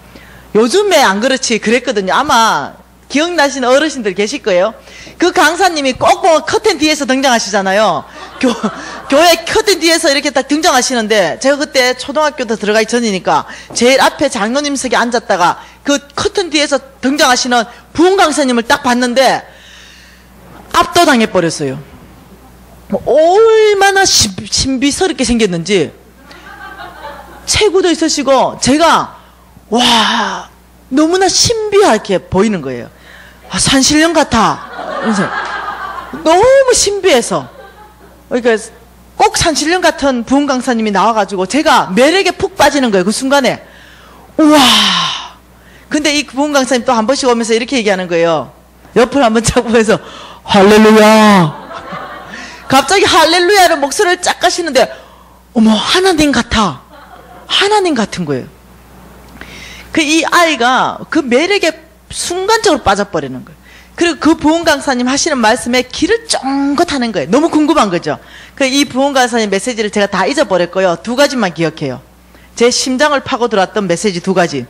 요즘에 안 그렇지, 그랬거든요. 아마, 기억나시는 어르신들 계실 거예요. 그 강사님이 꼭 보면 커튼 뒤에서 등장하시잖아요. 교회 커튼 뒤에서 이렇게 딱 등장하시는데, 제가 그때 초등학교도 들어가기 전이니까 제일 앞에 장로님석에 앉았다가 그 커튼 뒤에서 등장하시는 부흥 강사님을 딱 봤는데 압도당해 버렸어요. 얼마나 신비스럽게 생겼는지. 체구도 있으시고, 제가 와, 너무나 신비하게 보이는 거예요. 아, 산신령 같아. 너무 신비해서. 그러니까 꼭 산신령 같은 부흥 강사님이 나와가지고 제가 매력에 푹 빠지는 거예요. 그 순간에. 우와. 근데 이 부흥 강사님 또 한 번씩 오면서 이렇게 얘기하는 거예요. 옆을 한번 쫙 보면서 할렐루야. 갑자기 할렐루야를 목소리를 쫙 가시는데, 어머, 하나님 같아. 하나님 같은 거예요. 이 아이가 그 매력에 순간적으로 빠져버리는 거예요. 그리고 그 부흥 강사님 하시는 말씀에 귀를 쫑긋 하는 거예요. 너무 궁금한 거죠. 이 부흥 강사님 메시지를 제가 다 잊어버렸고요. 2가지만 기억해요. 제 심장을 파고 들어왔던 메시지 2가지.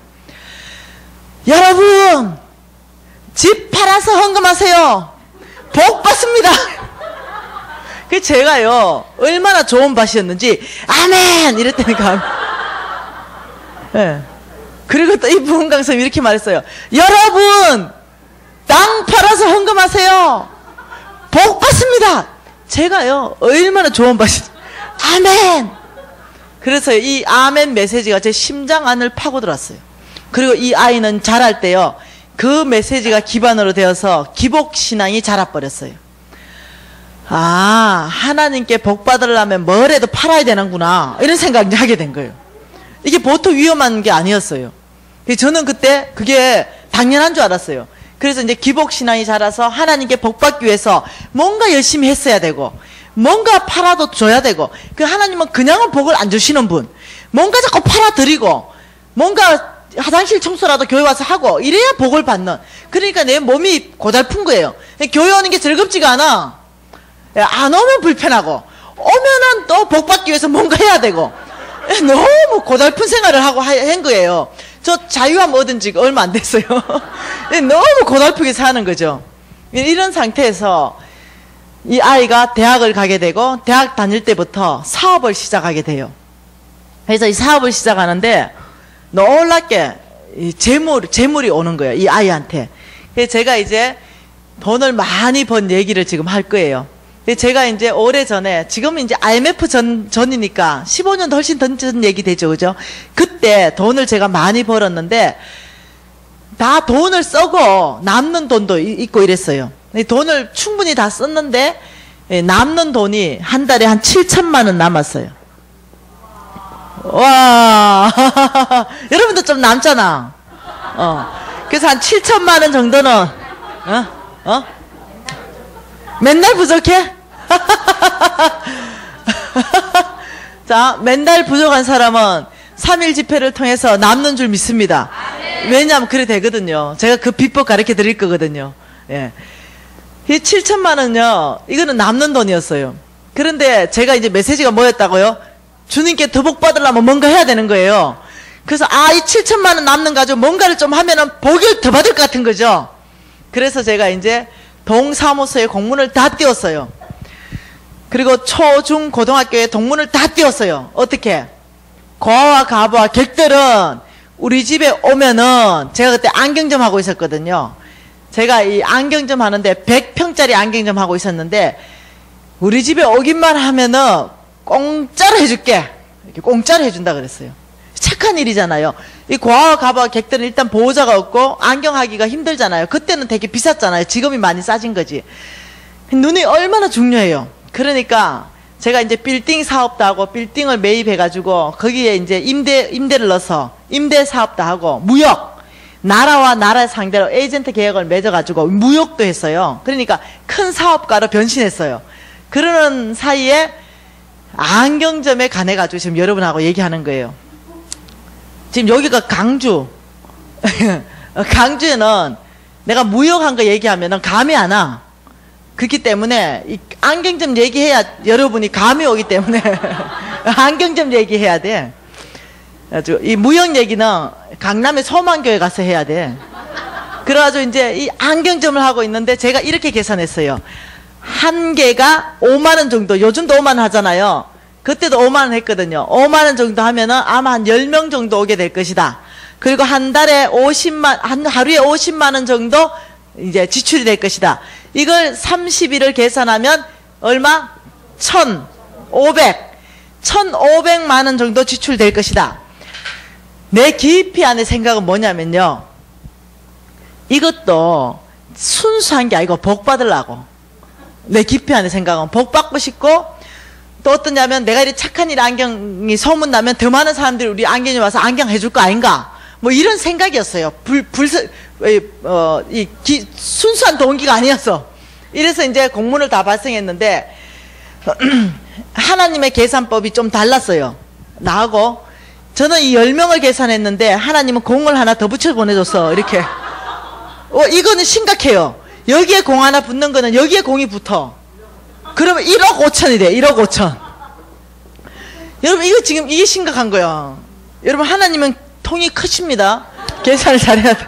여러분, 집 팔아서 헌금하세요. 복 받습니다. 제가요, 얼마나 좋은 밭이었는지, 아멘! 이랬다니까. 네. 그리고 또 이 부흥 강사님이 이렇게 말했어요. 여러분, 땅 팔아서 헌금하세요. 복 받습니다. 제가요, 얼마나 좋은 밭이, 아멘! 그래서 이 아멘 메시지가 제 심장 안을 파고 들어왔어요. 그리고 이 아이는 자랄 때요, 그 메시지가 기반으로 되어서 기복신앙이 자라버렸어요. 아, 하나님께 복 받으려면 뭐라도 팔아야 되는구나, 이런 생각을 하게 된 거예요. 이게 보통 위험한 게 아니었어요. 저는 그때 그게 당연한 줄 알았어요. 그래서 이제 기복신앙이 자라서 하나님께 복 받기 위해서 뭔가 열심히 했어야 되고, 뭔가 팔아도 줘야 되고, 하나님은 그냥은 복을 안 주시는 분, 뭔가 자꾸 팔아드리고, 뭔가 화장실 청소라도 교회 와서 하고, 이래야 복을 받는. 그러니까 내 몸이 고달픈 거예요. 교회 오는 게 즐겁지가 않아. 안 오면 불편하고, 오면은 또 복 받기 위해서 뭔가 해야 되고, 너무 고달픈 생활을 하고 한 거예요. 저 자유함 얻은 지 얼마 안 됐어요. 너무 고달프게 사는 거죠. 이런 상태에서 이 아이가 대학을 가게 되고, 대학 다닐 때부터 사업을 시작하게 돼요. 그래서 이 사업을 시작하는데 놀랍게 재물이 오는 거예요, 이 아이한테. 그래서 제가 이제 돈을 많이 번 얘기를 지금 할 거예요. 제가 이제 오래전에, 지금은 이제 IMF 전이니까 15년도 훨씬 전 얘기 되죠, 그죠? 그때 돈을 제가 많이 벌었는데, 다 돈을 쓰고 남는 돈도 있고 이랬어요. 돈을 충분히 다 썼는데, 남는 돈이 한 달에 한 7천만 원 남았어요. 와, 여러분도 좀 남잖아. 그래서 한 7천만 원 정도는 맨날 부족해? 자, 맨날 부족한 사람은 3일 집회를 통해서 남는 줄 믿습니다. 왜냐하면 그래 되거든요. 제가 그 비법 가르쳐 드릴 거거든요. 예. 이 7천만 원요, 이거는 남는 돈이었어요. 그런데 제가 이제 메시지가 뭐였다고요? 주님께 더 복 받으려면 뭔가 해야 되는 거예요. 그래서 이 7천만 원 남는 가지고 뭔가를 좀 하면은 복을 더 받을 것 같은 거죠. 그래서 제가 이제 동사무소에 공문을 다 띄웠어요. 그리고 초, 중, 고등학교에 동문을 다 띄웠어요. 어떻게? 고아와 가부와 객들은 우리 집에 오면은, 제가 그때 안경점 하고 있었거든요. 제가 이 안경점 하는데 100평짜리 안경점 하고 있었는데, 우리 집에 오기만 하면은 공짜로 해줄게. 이렇게 공짜로 해준다 그랬어요. 착한 일이잖아요. 이 고아와 가부와 객들은 일단 보호자가 없고 안경하기가 힘들잖아요. 그때는 되게 비쌌잖아요. 지금이 많이 싸진 거지. 눈이 얼마나 중요해요. 그러니까 제가 이제 빌딩 사업도 하고 빌딩을 매입해가지고 거기에 이제 임대를 넣어서 임대 사업도 하고 무역, 나라와 나라 상대로 에이전트 계약을 맺어가지고 무역도 했어요. 그러니까 큰 사업가로 변신했어요. 그러는 사이에 안경점에 가내가지고 지금 여러분하고 얘기하는 거예요. 지금 여기가 강주. 강주에는 내가 무역한 거 얘기하면은 감이 안 와. 그렇기 때문에 이 안경점 얘기해야 여러분이 감이 오기 때문에 안경점 얘기해야 돼. 이 무역 얘기는 강남의 소망교회 가서 해야 돼. 그래가지고 이제 이 안경점을 하고 있는데 제가 이렇게 계산했어요. 한 개가 5만 원 정도, 요즘도 5만 원 하잖아요. 그때도 5만 원 했거든요. 5만 원 정도 하면은 아마 한 10명 정도 오게 될 것이다. 그리고 한 달에 하루에 50만 원 정도 이제 지출이 될 것이다. 이걸 30일을 계산하면 얼마? 1,500만 원 정도 지출될 것이다. 내 깊이 안에 생각은 뭐냐면요. 이것도 순수한 게 아니고 복 받으려고. 내 깊이 안에 생각은 복 받고 싶고, 또 어떠냐면 내가 이렇게 착한 일 안경이 소문나면 더 많은 사람들이 우리 안경에 와서 안경 해줄 거 아닌가, 뭐 이런 생각이었어요. 순수한 동기가 아니었어. 이래서 이제 공문을 다 발송했는데 하나님의 계산법이 좀 달랐어요. 나하고. 저는 이 10명을 계산했는데 하나님은 공을 하나 더 붙여 보내줬어. 이렇게. 이거는 심각해요. 여기에 공 하나 붙는 거는 여기에 공이 붙어. 그러면 1억 5천이 돼. 1억 5천. 여러분, 이거 지금 이게 심각한 거야. 여러분, 하나님은 통이 크십니다. 계산을 잘해야 돼.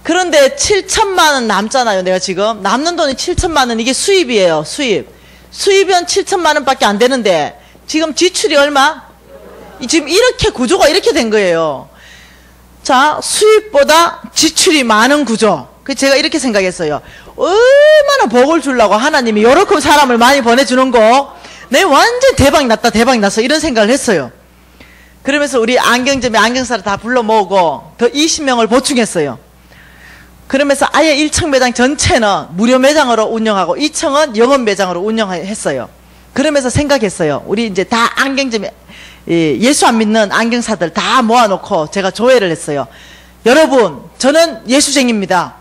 그런데 7천만 원 남잖아요. 내가 지금 남는 돈이 7천만 원. 이게 수입이에요. 수입은 7천만 원밖에 안 되는데 지금 지출이 얼마? 지금 이렇게 구조가 이렇게 된 거예요. 자, 수입보다 지출이 많은 구조. 그래서 제가 이렇게 생각했어요. 얼마나 복을 주려고 하나님이 요렇게 사람을 많이 보내주는 거. 내 완전 대박 났다, 대박 났어, 이런 생각을 했어요. 그러면서 우리 안경점에 안경사를 다 불러 모으고 더 20명을 보충했어요. 그러면서 아예 1층 매장 전체는 무료 매장으로 운영하고 2층은 영업 매장으로 운영했어요. 그러면서 생각했어요. 우리 이제 다 안경점에 예수 안 믿는 안경사들 다 모아놓고 제가 조회를 했어요. 여러분, 저는 예수쟁입니다.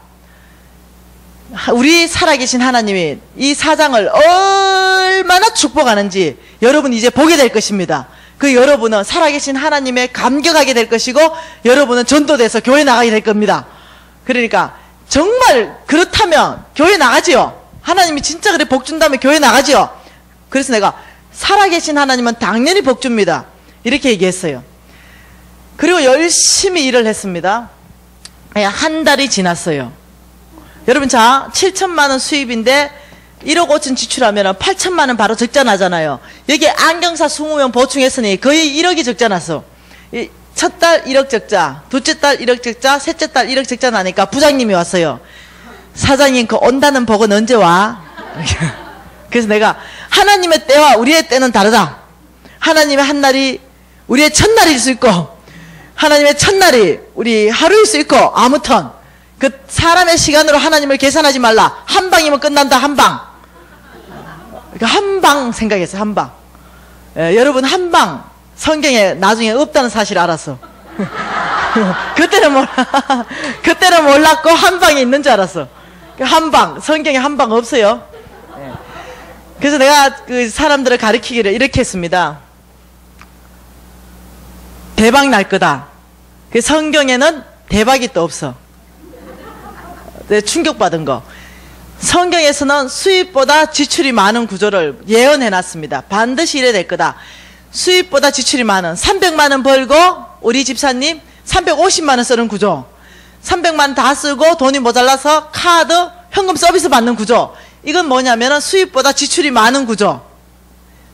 우리 살아계신 하나님이 이 사장을 얼마나 축복하는지 여러분 이제 보게 될 것입니다. 그 여러분은 살아계신 하나님에 감격하게 될 것이고, 여러분은 전도돼서 교회 나가게 될 겁니다. 그러니까 정말 그렇다면 교회 나가지요. 하나님이 진짜 그래 복 준다면 교회 나가지요. 그래서 내가 살아계신 하나님은 당연히 복 줍니다, 이렇게 얘기했어요. 그리고 열심히 일을 했습니다. 한 달이 지났어요. 여러분, 자, 7천만 원 수입인데 1억 5천 지출하면 8천만 원 바로 적자 나잖아요. 여기 안경사 20명 보충했으니 거의 1억이 적자 났어. 첫 달 1억 적자, 둘째 달 1억 적자, 셋째 달 1억 적자 나니까 부장님이 왔어요. 사장님, 그 온다는 복은 언제 와? 그래서 내가 하나님의 때와 우리의 때는 다르다. 하나님의 한 날이 우리의 첫날일 수 있고, 하나님의 첫날이 우리 하루일 수 있고, 아무튼 그 사람의 시간으로 하나님을 계산하지 말라. 한 방이면 끝난다. 한 방. 한 방 생각했어요. 한 방. 여러분, 한 방 성경에 나중에 없다는 사실을 알았어. 그때는 몰랐고 한방이 있는 줄 알았어. 한방, 성경에 한방 없어요. 그래서 내가 그 사람들을 가르치기를 이렇게 했습니다. 대박 날 거다. 그 성경에는 대박이 또 없어. 충격받은 거. 성경에서는 수입보다 지출이 많은 구조를 예언해 놨습니다. 반드시 이래 될 거다. 수입보다 지출이 많은 300만 원 벌고 우리 집사님 350만 원 쓰는 구조. 300만 원 다 쓰고 돈이 모자라서 카드 현금 서비스 받는 구조. 이건 뭐냐면은 수입보다 지출이 많은 구조.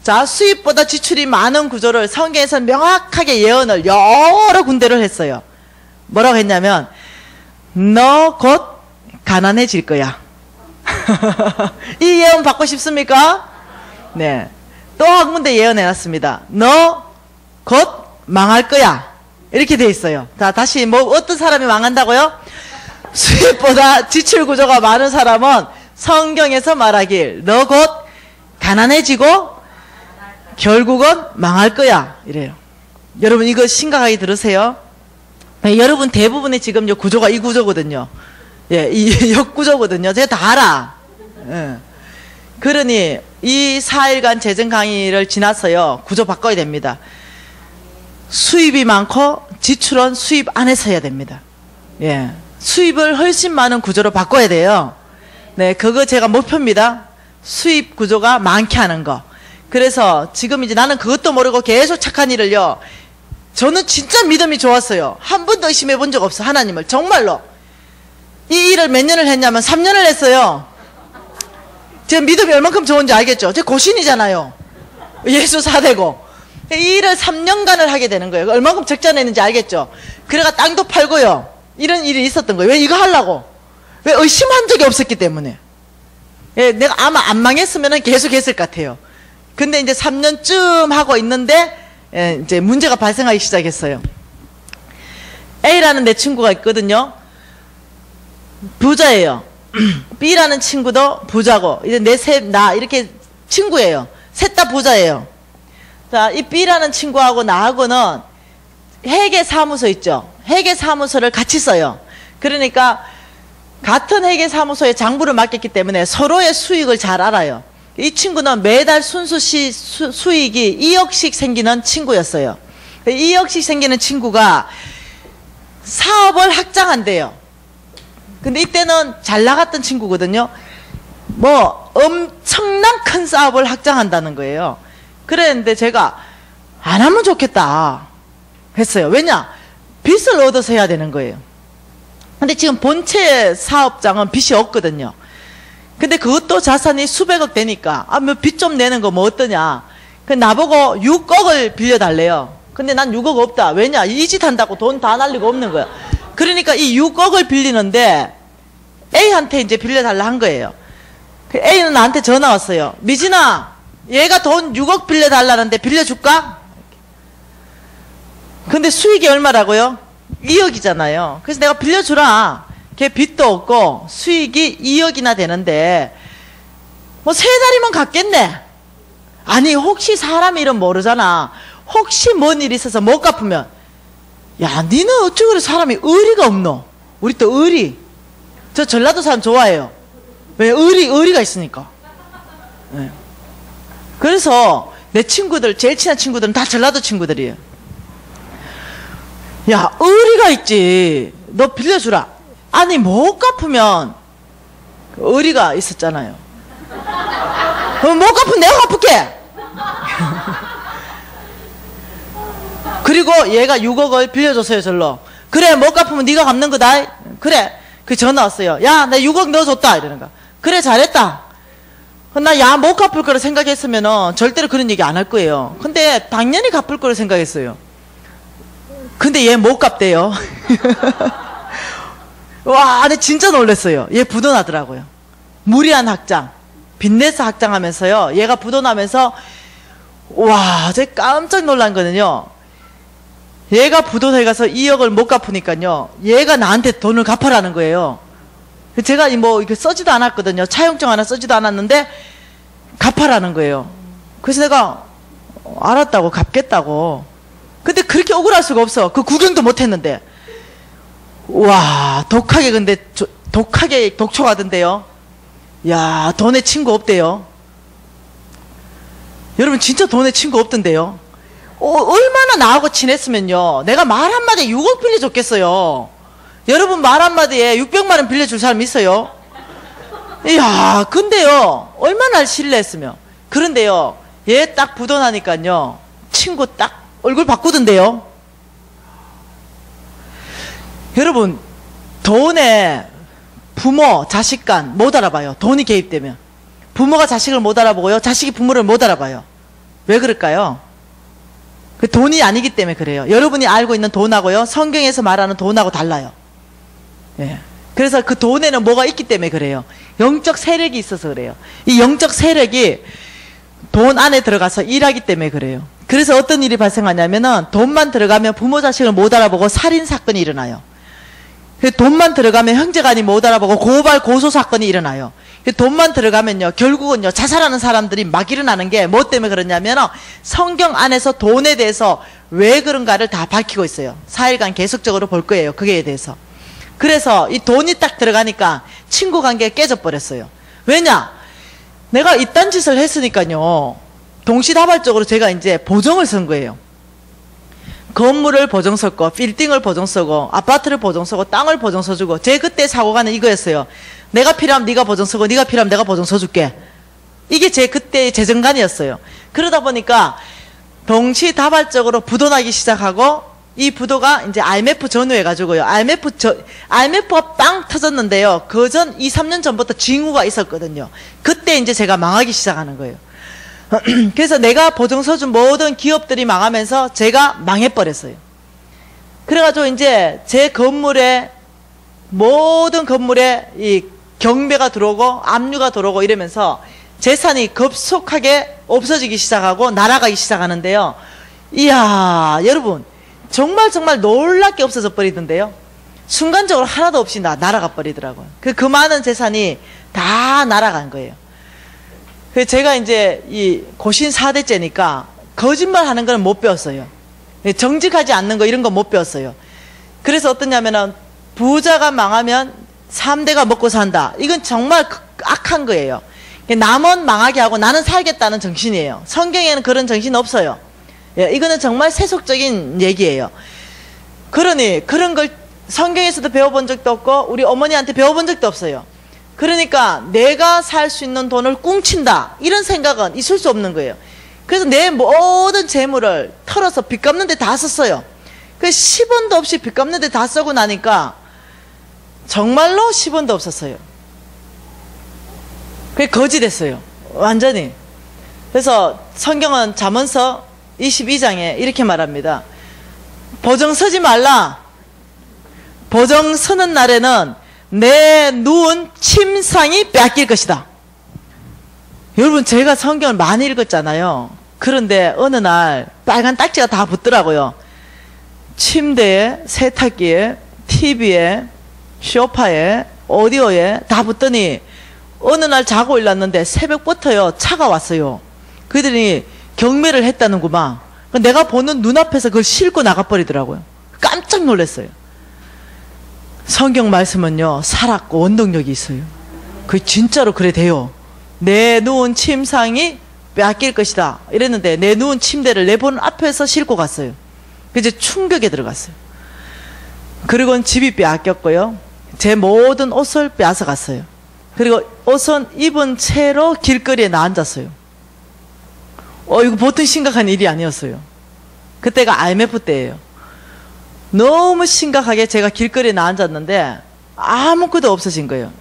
자, 수입보다 지출이 많은 구조를 성경에서는 명확하게 예언을 여러 군데를 했어요. 뭐라고 했냐면 너 곧 가난해질 거야. 이 예언 받고 싶습니까? 네. 또 한 군데 예언해놨습니다. 너 곧 망할 거야. 이렇게 돼 있어요. 자, 다시 뭐 어떤 사람이 망한다고요? 수입보다 지출 구조가 많은 사람은 성경에서 말하길 너 곧 가난해지고 결국은 망할 거야. 이래요. 여러분 이거 심각하게 들으세요. 네, 여러분 대부분의 지금 요 구조가 이 구조거든요. 예, 이 역구조거든요. 제가 다 알아. 예. 그러니 이 4일간 재정 강의를 지나서요. 구조 바꿔야 됩니다. 수입이 많고 지출은 수입 안에서 해야 됩니다. 예. 수입을 훨씬 많은 구조로 바꿔야 돼요. 네, 그거 제가 목표입니다. 수입 구조가 많게 하는 거. 그래서 지금 이제 나는 그것도 모르고 계속 착한 일을요. 저는 진짜 믿음이 좋았어요. 한 번도 의심해 본 적 없어. 하나님을. 정말로. 이 일을 몇 년을 했냐면 3년을 했어요. 제 믿음이 얼만큼 좋은지 알겠죠? 제 고신이잖아요. 예수 4대고. 이 일을 3년간을 하게 되는 거예요. 얼만큼 적자냈는지 알겠죠? 그래가 땅도 팔고요. 이런 일이 있었던 거예요. 왜 이거 하려고? 왜 의심한 적이 없었기 때문에. 예, 내가 아마 안 망했으면 계속 했을 것 같아요. 근데 이제 3년쯤 하고 있는데, 예, 이제 문제가 발생하기 시작했어요. A라는 내 친구가 있거든요. 부자예요. B라는 친구도 부자고, 이제 나 이렇게 친구예요. 셋 다 부자예요. 자, 이 B라는 친구하고 나하고는 회계사무소 있죠. 회계사무소를 같이 써요. 그러니까 같은 회계사무소에 장부를 맡겼기 때문에 서로의 수익을 잘 알아요. 이 친구는 매달 순수 수익이 2억씩 생기는 친구였어요. 2억씩 생기는 친구가 사업을 확장한대요. 근데 이때는 잘 나갔던 친구거든요. 뭐 엄청난 큰 사업을 확장한다는 거예요. 그랬는데 제가 안 하면 좋겠다 했어요. 왜냐? 빚을 얻어서 해야 되는 거예요. 근데 지금 본체 사업장은 빚이 없거든요. 근데 그것도 자산이 수백억 되니까 뭐 빚 좀 내는 거 뭐 어떠냐. 그 나보고 6억을 빌려달래요. 근데 난 6억 없다. 왜냐? 이 짓 한다고 돈 다 날리고 없는 거야. 그러니까 이 6억을 빌리는데 A한테 이제 빌려달라 한 거예요. 그 A는 나한테 전화 왔어요. 미진아, 얘가 돈 6억 빌려달라는데 빌려줄까? 근데 수익이 얼마라고요? 2억이잖아요. 그래서 내가 빌려주라. 걔 빚도 없고 수익이 2억이나 되는데 뭐 3달이면 갚겠네. 아니 혹시 사람 이름 모르잖아. 혹시 뭔 일이 있어서 못 갚으면 야 니는 어쩌고 그래 사람이 의리가 없노. 우리 또 의리. 저 전라도 사람 좋아해요. 왜? 의리가 있으니까. 네. 그래서 내 친구들 제일 친한 친구들은 다 전라도 친구들이에요. 야 의리가 있지. 너 빌려주라. 아니 못 갚으면 의리가 있었잖아요. 못 갚으면 내가 갚을게. 그리고 얘가 6억을 빌려줬어요. 절로. 그래 못 갚으면 네가 갚는 거다. 그래. 그 전화 왔어요. 야 나 6억 넣어줬다. 이러는 거야. 그래 잘했다. 나 야 못 갚을 거라 생각했으면 절대로 그런 얘기 안 할 거예요. 근데 당연히 갚을 거라 생각했어요. 근데 얘 못 갚대요. 와, 근데 진짜 놀랐어요. 얘 부도나더라고요. 무리한 확장. 빚내서 확장하면서요. 얘가 부도나면서 와, 제가 깜짝 놀란 거는요. 얘가 부도나에 가서 2억을 못 갚으니까요. 얘가 나한테 돈을 갚아라는 거예요. 제가 뭐 이렇게 써지도 않았거든요. 차용증 하나 써지도 않았는데 갚아라는 거예요. 그래서 내가 알았다고 갚겠다고. 근데 그렇게 억울할 수가 없어. 그 구경도 못 했는데. 와, 독하게 근데 독하게 독촉하던데요. 야, 돈에 친구 없대요. 여러분 진짜 돈에 친구 없던데요. 얼마나 나하고 친했으면요, 내가 말 한마디에 6억 빌려줬겠어요. 여러분 말 한마디에 600만 원 빌려줄 사람 있어요? 이야, 근데요, 얼마나 신뢰했으면. 그런데요, 얘 딱 부도나니까요, 친구 딱 얼굴 바꾸던데요. 여러분, 돈에 부모, 자식 간 못 알아봐요. 돈이 개입되면. 부모가 자식을 못 알아보고요, 자식이 부모를 못 알아봐요. 왜 그럴까요? 그 돈이 아니기 때문에 그래요. 여러분이 알고 있는 돈하고요, 성경에서 말하는 돈하고 달라요. 예. 그래서 그 돈에는 뭐가 있기 때문에 그래요. 영적 세력이 있어서 그래요. 이 영적 세력이 돈 안에 들어가서 일하기 때문에 그래요. 그래서 어떤 일이 발생하냐면은, 돈만 들어가면 부모 자식을 못 알아보고 살인 사건이 일어나요. 돈만 들어가면 형제간이 못 알아보고 고발 고소 사건이 일어나요. 돈만 들어가면요, 결국은요, 자살하는 사람들이 막 일어나는 게 뭐 때문에 그러냐면, 성경 안에서 돈에 대해서 왜 그런가를 다 밝히고 있어요. 4일간 계속적으로 볼 거예요, 그게에 대해서. 그래서 이 돈이 딱 들어가니까 친구 관계가 깨져버렸어요. 왜냐? 내가 이딴 짓을 했으니까요, 동시다발적으로 제가 이제 보증을 쓴 거예요. 건물을 보증 썼고, 빌딩을 보증 쓰고, 아파트를 보증 쓰고, 땅을 보증 써주고. 제 그때 사고가는 이거였어요. 내가 필요하면 네가 보증 쓰고, 네가 필요하면 내가 보증 써줄게. 이게 제 그때의 재정관이었어요. 그러다 보니까 동시다발적으로 부도나기 시작하고, 이 부도가 이제 IMF 전후해가지고요, IMF가 빵 터졌는데요, 그 전 2, 3년 전부터 징후가 있었거든요. 그때 이제 제가 망하기 시작하는 거예요. 그래서 내가 보증 서준 모든 기업들이 망하면서 제가 망해버렸어요. 그래가지고 이제 제 건물에, 모든 건물에 이 경매가 들어오고 압류가 들어오고 이러면서 재산이 급속하게 없어지기 시작하고 날아가기 시작하는데요. 이야, 여러분 정말 놀랍게 없어져 버리던데요. 순간적으로 하나도 없이 날아가 버리더라고요. 그 많은 재산이 다 날아간 거예요. 그래서 제가 이제 이 고신 4대째니까 거짓말 하는 건 못 배웠어요. 정직하지 않는 거 이런 거 못 배웠어요. 그래서 어떠냐면은, 부자가 망하면 3대가 먹고 산다. 이건 정말 악한 거예요. 남은 망하게 하고 나는 살겠다는 정신이에요. 성경에는 그런 정신 없어요. 예, 이거는 정말 세속적인 얘기예요. 그러니 그런 걸 성경에서도 배워본 적도 없고 우리 어머니한테 배워본 적도 없어요. 그러니까 내가 살 수 있는 돈을 꿍친다, 이런 생각은 있을 수 없는 거예요. 그래서 내 모든 재물을 털어서 빚 갚는 데 다 썼어요. 그 10원도 없이 빚 갚는 데 다 쓰고 나니까 정말로 10원도 없었어요. 그게 거지 됐어요, 완전히. 그래서 성경은 잠언서 22장에 이렇게 말합니다. 보증 서지 말라. 보증 서는 날에는 내 누운 침상이 빼앗길 것이다. 여러분 제가 성경을 많이 읽었잖아요. 그런데 어느 날 빨간 딱지가 다 붙더라고요. 침대에, 세탁기에, TV에, 소파에, 오디오에 다 붙더니 어느 날 자고 일났는데 새벽부터요 차가 왔어요. 그들이 경매를 했다는구만. 내가 보는 눈앞에서 그걸 싣고 나가버리더라고요. 깜짝 놀랐어요. 성경 말씀은요 살았고 원동력이 있어요. 그 진짜로 그래 돼요. 내 누운 침상이 빼앗길 것이다 이랬는데, 내 누운 침대를 내 보는 앞에서 싣고 갔어요. 이제 충격에 들어갔어요. 그리고는 집이 빼앗겼고요, 제 모든 옷을 빼앗아 갔어요. 그리고 옷은 입은 채로 길거리에 나 앉았어요. 이거 보통 심각한 일이 아니었어요. 그때가 IMF 때예요. 너무 심각하게 제가 길거리에 나 앉았는데 아무것도 없어진 거예요.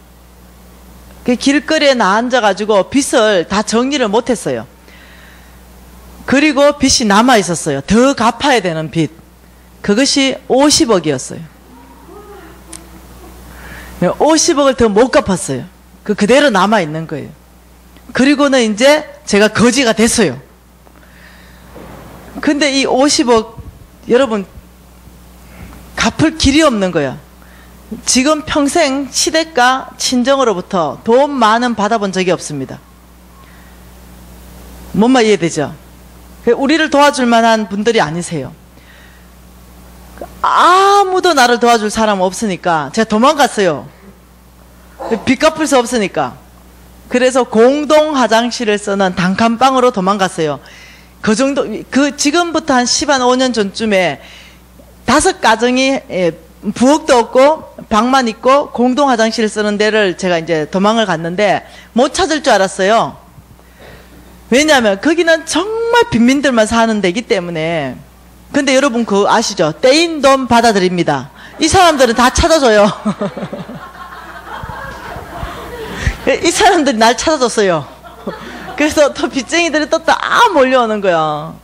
그 길거리에 나 앉아가지고 빚을 다 정리를 못했어요. 그리고 빚이 남아 있었어요. 더 갚아야 되는 빚. 그것이 50억이었어요. 50억을 더 못 갚았어요. 그대로 남아 있는 거예요. 그리고는 이제 제가 거지가 됐어요. 근데 이 50억 여러분 갚을 길이 없는 거야. 지금 평생 시댁과 친정으로부터 돈 많은 받아본 적이 없습니다. 뭔 말 이해되죠? 우리를 도와줄 만한 분들이 아니세요. 아무도 나를 도와줄 사람 없으니까 제가 도망갔어요. 빚 갚을 수 없으니까. 그래서 공동 화장실을 쓰는 단칸방으로 도망갔어요. 그 정도, 지금부터 한 5년 전쯤에 5가정이 부엌도 없고 방만 있고 공동 화장실을 쓰는 데를 제가 이제 도망을 갔는데 못 찾을 줄 알았어요. 왜냐하면 거기는 정말 빈민들만 사는 데이기 때문에. 근데 여러분 그거 아시죠? 떼인 돈 받아들입니다. 이 사람들은 다 찾아줘요. 이 사람들이 날 찾아줬어요. 그래서 또 빚쟁이들이 또 다 몰려오는 거야.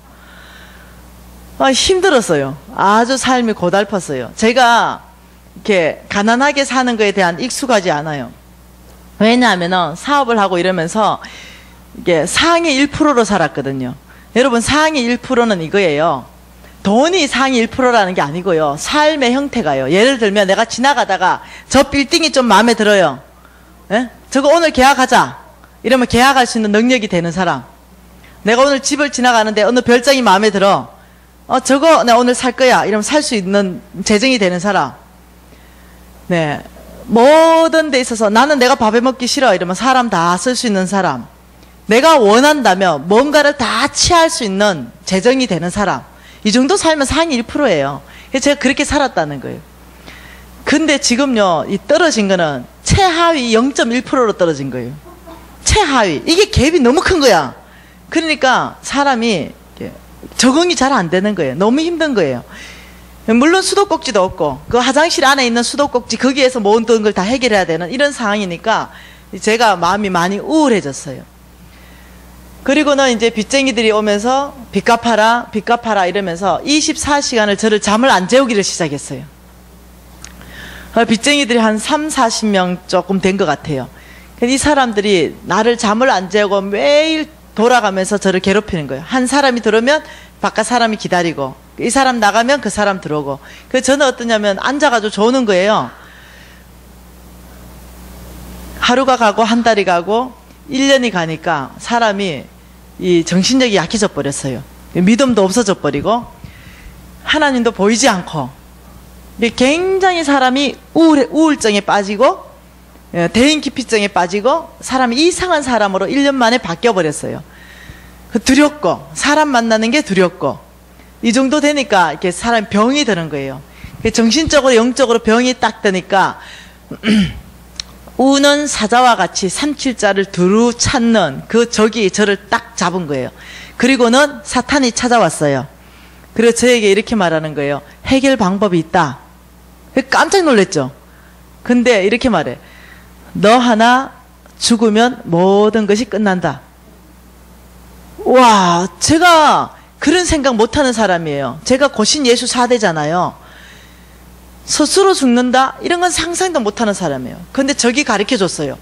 힘들었어요. 아주 삶이 고달팠어요. 제가 이렇게 가난하게 사는 거에 대한 익숙하지 않아요. 왜냐하면 사업을 하고 이러면서 이게 상위 1%로 살았거든요. 여러분 상위 1%는 이거예요. 돈이 상위 1%라는 게 아니고요. 삶의 형태가요. 예를 들면 내가 지나가다가 저 빌딩이 좀 마음에 들어요. 예? 저거 오늘 계약하자. 이러면 계약할 수 있는 능력이 되는 사람. 내가 오늘 집을 지나가는데 어느 별장이 마음에 들어. 저거 나 오늘 살 거야. 이러면 살 수 있는 재정이 되는 사람. 네. 모든 데 있어서 나는 내가 밥에 먹기 싫어. 이러면 사람 다 쓸 수 있는 사람. 내가 원한다면 뭔가를 다 취할 수 있는 재정이 되는 사람. 이 정도 살면 상위 1%예요. 그래서 제가 그렇게 살았다는 거예요. 근데 지금요, 이 떨어진 거는 최하위 0.1%로 떨어진 거예요. 최하위. 이게 갭이 너무 큰 거야. 그러니까 사람이 적응이 잘 안 되는 거예요. 너무 힘든 거예요. 물론 수도꼭지도 없고, 그 화장실 안에 있는 수도꼭지, 거기에서 모든 걸 다 해결해야 되는 이런 상황이니까 제가 마음이 많이 우울해졌어요. 그리고는 이제 빚쟁이들이 오면서 빚 갚아라, 빚 갚아라 이러면서 24시간을 저를 잠을 안 재우기를 시작했어요. 빚쟁이들이 한 40명 조금 된 것 같아요. 이 사람들이 나를 잠을 안 재우고 매일 돌아가면서 저를 괴롭히는 거예요. 한 사람이 들어오면 바깥 사람이 기다리고, 이 사람 나가면 그 사람 들어오고. 그래서 저는 어떠냐면 앉아가지고 조는 거예요. 하루가 가고 한 달이 가고 1년이 가니까 사람이 이 정신력이 약해져 버렸어요. 믿음도 없어져 버리고 하나님도 보이지 않고 굉장히 사람이 우울증에 빠지고 대인기피증에 빠지고 사람이 이상한 사람으로 1년 만에 바뀌어 버렸어요. 두렵고 사람 만나는 게 두렵고 이 정도 되니까 이렇게 사람이 병이 드는 거예요. 정신적으로 영적으로 병이 딱 드니까 우는 사자와 같이 산킬자를 두루 찾는 그 적이 저를 딱 잡은 거예요. 그리고는 사탄이 찾아왔어요. 그리고 저에게 이렇게 말하는 거예요. 해결 방법이 있다. 깜짝 놀랐죠. 근데 이렇게 말해. 너 하나 죽으면 모든 것이 끝난다. 와, 제가 그런 생각 못하는 사람이에요. 제가 고신 예수 4대잖아요. 스스로 죽는다? 이런 건 상상도 못하는 사람이에요. 근데 저기 가르쳐줬어요.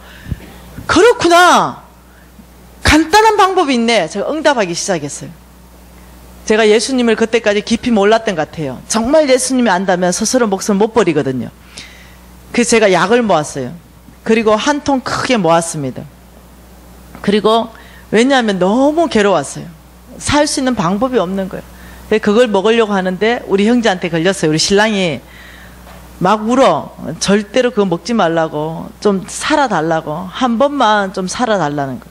그렇구나. 간단한 방법이 있네. 제가 응답하기 시작했어요. 제가 예수님을 그때까지 깊이 몰랐던 것 같아요. 정말 예수님이 안다면 스스로 목숨을 못 버리거든요. 그래서 제가 약을 모았어요. 그리고 한 통 크게 모았습니다. 그리고 왜냐하면 너무 괴로웠어요. 살 수 있는 방법이 없는 거예요. 그걸 먹으려고 하는데 우리 형제한테 걸렸어요. 우리 신랑이 막 울어. 절대로 그거 먹지 말라고. 좀 살아달라고. 한 번만 좀 살아달라는 거.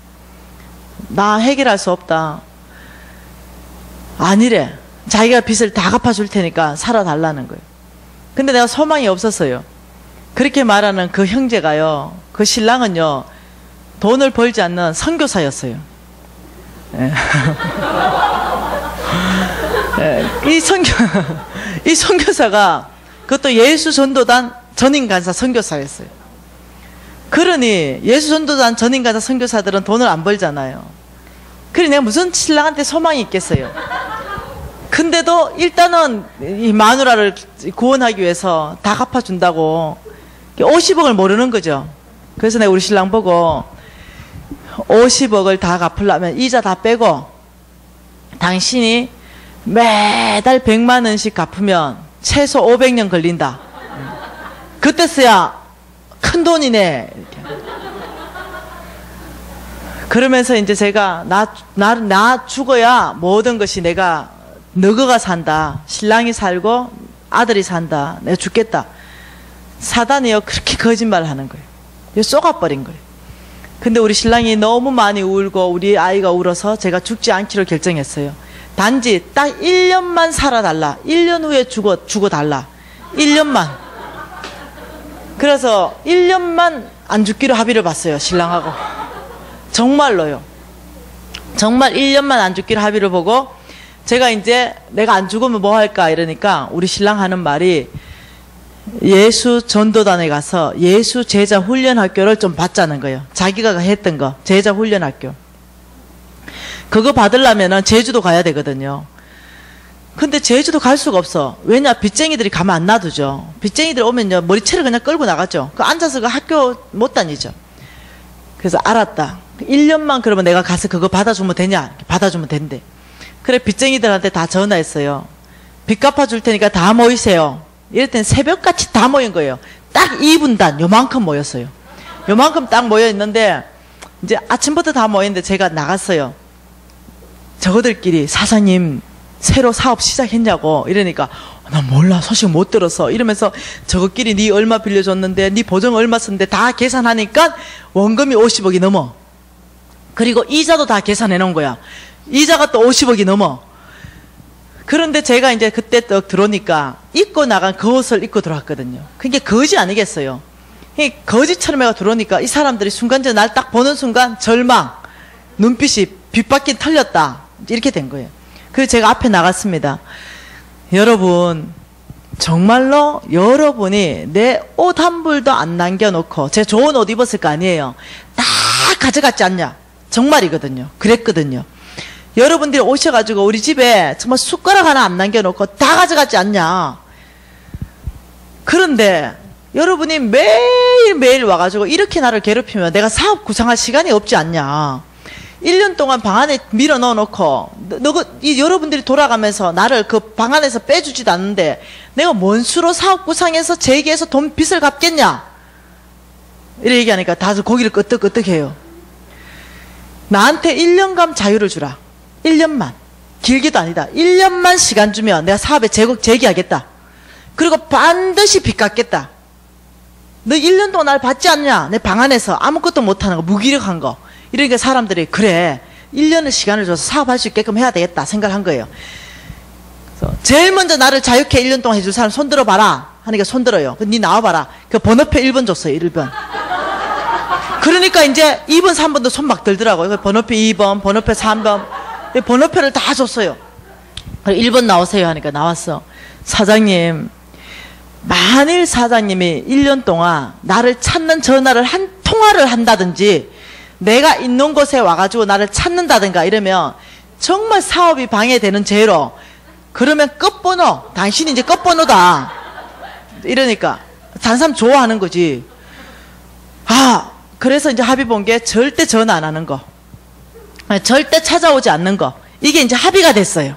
나 해결할 수 없다. 아니래. 자기가 빚을 다 갚아줄 테니까 살아달라는 거예요. 근데 내가 소망이 없었어요. 그렇게 말하는 그 형제가요, 그 신랑은요, 돈을 벌지 않는 선교사였어요. 예. 예. 이 선교사가 그것도 예수 전도단 전인간사 선교사였어요. 그러니 예수 전도단 전인간사 선교사들은 돈을 안 벌잖아요. 그러니 내가 무슨 신랑한테 소망이 있겠어요. 근데도 일단은 이 마누라를 구원하기 위해서 다 갚아준다고 50억을 모르는 거죠. 그래서 내가 우리 신랑 보고 50억을 다 갚으려면 이자 다 빼고 당신이 매달 100만 원씩 갚으면 최소 500년 걸린다. 그때서야 큰 돈이네. 이렇게. 그러면서 이제 제가 나 죽어야 모든 것이 내가 너거가 산다. 신랑이 살고 아들이 산다. 내가 죽겠다. 사단이요 그렇게 거짓말을 하는 거예요. 쏘가버린 거예요. 근데 우리 신랑이 너무 많이 울고 우리 아이가 울어서 제가 죽지 않기로 결정했어요. 단지 딱 1년만 살아달라. 1년 후에 죽어달라. 1년만. 그래서 1년만 안 죽기로 합의를 봤어요. 신랑하고. 정말로요. 정말 1년만 안 죽기로 합의를 보고 제가 이제 내가 안 죽으면 뭐 할까 이러니까 우리 신랑 하는 말이 예수 전도단에 가서 예수 제자 훈련학교를 좀 받자는 거예요. 자기가 했던 거 제자 훈련학교. 그거 받으려면 제주도 가야 되거든요. 근데 제주도 갈 수가 없어. 왜냐 빚쟁이들이 가면 안 놔두죠. 빚쟁이들 오면요 머리채를 그냥 끌고 나가죠. 그 앉아서 그 학교 못 다니죠. 그래서 알았다. 1년만 그러면 내가 가서 그거 받아주면 되냐? 받아주면 된대. 그래 빚쟁이들한테 다 전화했어요. 빚 갚아줄 테니까 다 모이세요. 이랬더니 새벽같이 다 모인 거예요. 딱 2분단 요만큼 모였어요. 요만큼 딱 모여 있는데 이제 아침부터 다 모였는데 제가 나갔어요. 저거들끼리 사장님 새로 사업 시작했냐고 이러니까 나 몰라 소식 못 들어서 이러면서 저거끼리 니 얼마 빌려줬는데 니 보증 얼마 썼는데 다 계산하니까 원금이 50억이 넘어. 그리고 이자도 다 계산해 놓은 거야. 이자가 또 50억이 넘어. 그런데 제가 이제 그때 딱 들어오니까 입고 나간 그 옷을 입고 들어왔거든요. 그게 거지 아니겠어요. 거지처럼 해가 들어오니까 이 사람들이 순간적으로 날 딱 보는 순간 절망, 눈빛이 빗바퀴 털렸다 이렇게 된 거예요. 그래서 제가 앞에 나갔습니다. 여러분 정말로 여러분이 내 옷 한 벌도 안 남겨놓고 제 좋은 옷 입었을 거 아니에요. 다 가져갔지 않냐. 정말이거든요. 그랬거든요. 여러분들이 오셔가지고 우리 집에 정말 숟가락 하나 안 남겨놓고 다 가져갔지 않냐. 그런데 여러분이 매일매일 와가지고 이렇게 나를 괴롭히면 내가 사업 구상할 시간이 없지 않냐. 1년 동안 방 안에 밀어 넣어놓고 여러분들이 돌아가면서 나를 그 방 안에서 빼주지도 않는데 내가 뭔 수로 사업 구상해서 재기해서 돈 빚을 갚겠냐. 이렇게 얘기하니까 다들 고기를 끄덕끄덕해요. 나한테 1년간 자유를 주라. 1년만. 길게도 아니다. 1년만 시간 주면 내가 사업에 재기하겠다. 그리고 반드시 빚 갚겠다. 너 1년 동안 날 받지 않냐? 내 방 안에서 아무것도 못하는 거, 무기력한 거. 이러니까 사람들이 그래 1년의 시간을 줘서 사업할 수 있게끔 해야 되겠다 생각을 한 거예요. 그래서 제일 먼저 나를 자유케 1년 동안 해줄 사람 손 들어봐라 하니까 손 들어요. 니 나와봐라. 그 번호표 1번 줬어요. 1번. 그러니까 이제 2번 3번도 손 막 들더라고요. 번호표 2번 번호표 3번 번호표를 다 줬어요. 1번 나오세요 하니까 나왔어. 사장님 만일 사장님이 1년 동안 나를 찾는 전화를 한 통화를 한다든지 내가 있는 곳에 와가지고 나를 찾는다든가 이러면 정말 사업이 방해되는 죄로 그러면 끝번호 당신이 이제 끝번호다 이러니까 다른 사람 좋아하는 거지. 그래서 이제 합의 본 게 절대 전화 안 하는 거 절대 찾아오지 않는 거 이게 이제 합의가 됐어요.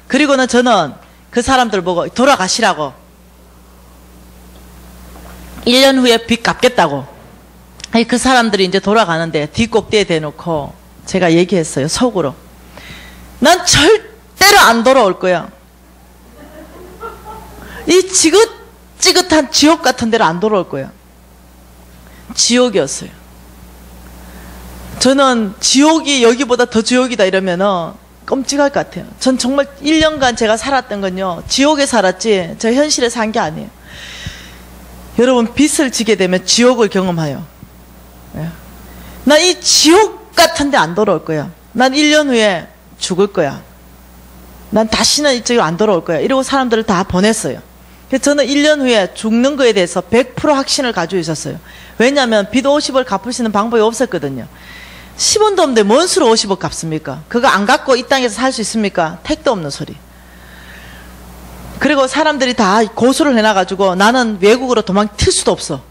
그리고는 저는 그 사람들 보고 돌아가시라고 1년 후에 빚 갚겠다고 그 사람들이 이제 돌아가는데 뒷꼭대에 대놓고 제가 얘기했어요. 속으로 난 절대로 안 돌아올 거야. 이 지긋지긋한 지옥 같은 데로 안 돌아올 거야. 지옥이었어요. 저는 지옥이 여기보다 더 지옥이다 이러면은 끔찍할 것 같아요. 전 정말 1년간 제가 살았던 건요 지옥에 살았지 저 현실에 산 게 아니에요. 여러분 빚을 지게 되면 지옥을 경험해요. 난 이 지옥 같은 데 안 돌아올 거야. 난 1년 후에 죽을 거야. 난 다시는 이쪽으로 안 돌아올 거야. 이러고 사람들을 다 보냈어요. 그래서 저는 1년 후에 죽는 거에 대해서 100% 확신을 가지고 있었어요. 왜냐하면 빚 50을 갚을 수 있는 방법이 없었거든요. 10원도 없는데 뭔 수로 50억 갚습니까? 그거 안 갚고 이 땅에서 살 수 있습니까? 택도 없는 소리. 그리고 사람들이 다 고소를 해놔가지고 나는 외국으로 도망 튈 수도 없어.